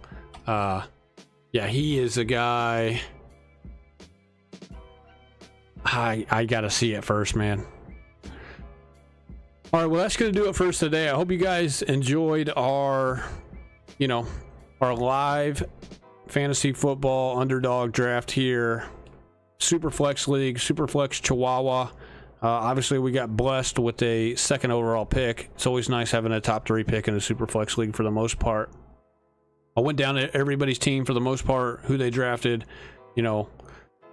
Yeah, he is a guy. I gotta see it first, man. All right, well, that's gonna do it for us today. I hope you guys enjoyed our live fantasy football underdog draft here. Superflex League, Superflex Chihuahua. Obviously, we got blessed with a second overall pick. It's always nice having a top 3 pick in a Superflex League for the most part. I went down to everybody's team for the most part, who they drafted, you know,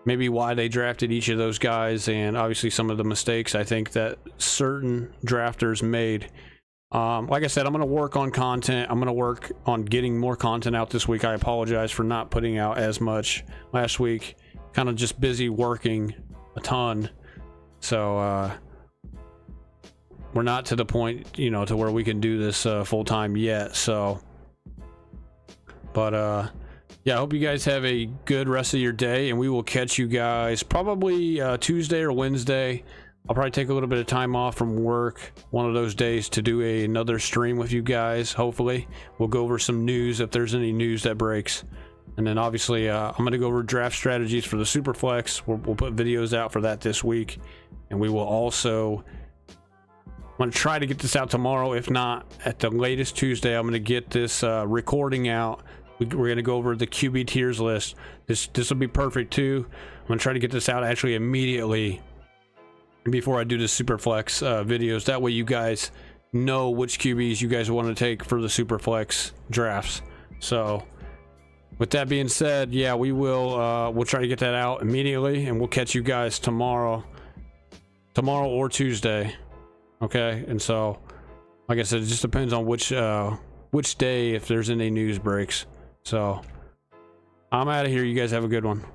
maybe why they drafted each of those guys, and obviously some of the mistakes I think that certain drafters made. Like I said, I'm going to work on content. I'm going to work on getting more content out this week. I apologize for not putting out as much last week. Kind of just busy working a ton. So we're not to the point, you know, to where we can do this full time yet. So, but yeah, I hope you guys have a good rest of your day, and we will catch you guys probably Tuesday or Wednesday. I'll probably take a little bit of time off from work one of those days to do another stream with you guys. Hopefully, we'll go over some news if there's any news that breaks. And then obviously, I'm going to go over draft strategies for the Superflex. We'll put videos out for that this week. And we will also, I'm going to try to get this out tomorrow. If not, at the latest Tuesday, I'm going to get this recording out. We're going to go over the QB tiers list. This will be perfect too. I'm going to try to get this out actually immediately before I do the Superflex videos. That way you guys know which QBs you guys want to take for the Superflex drafts. So with that being said, yeah, we'll try to get that out immediately, and we'll catch you guys tomorrow or Tuesday. Okay, and so like I said, it just depends on which day, if there's any news breaks. So I'm out of here. You guys have a good one.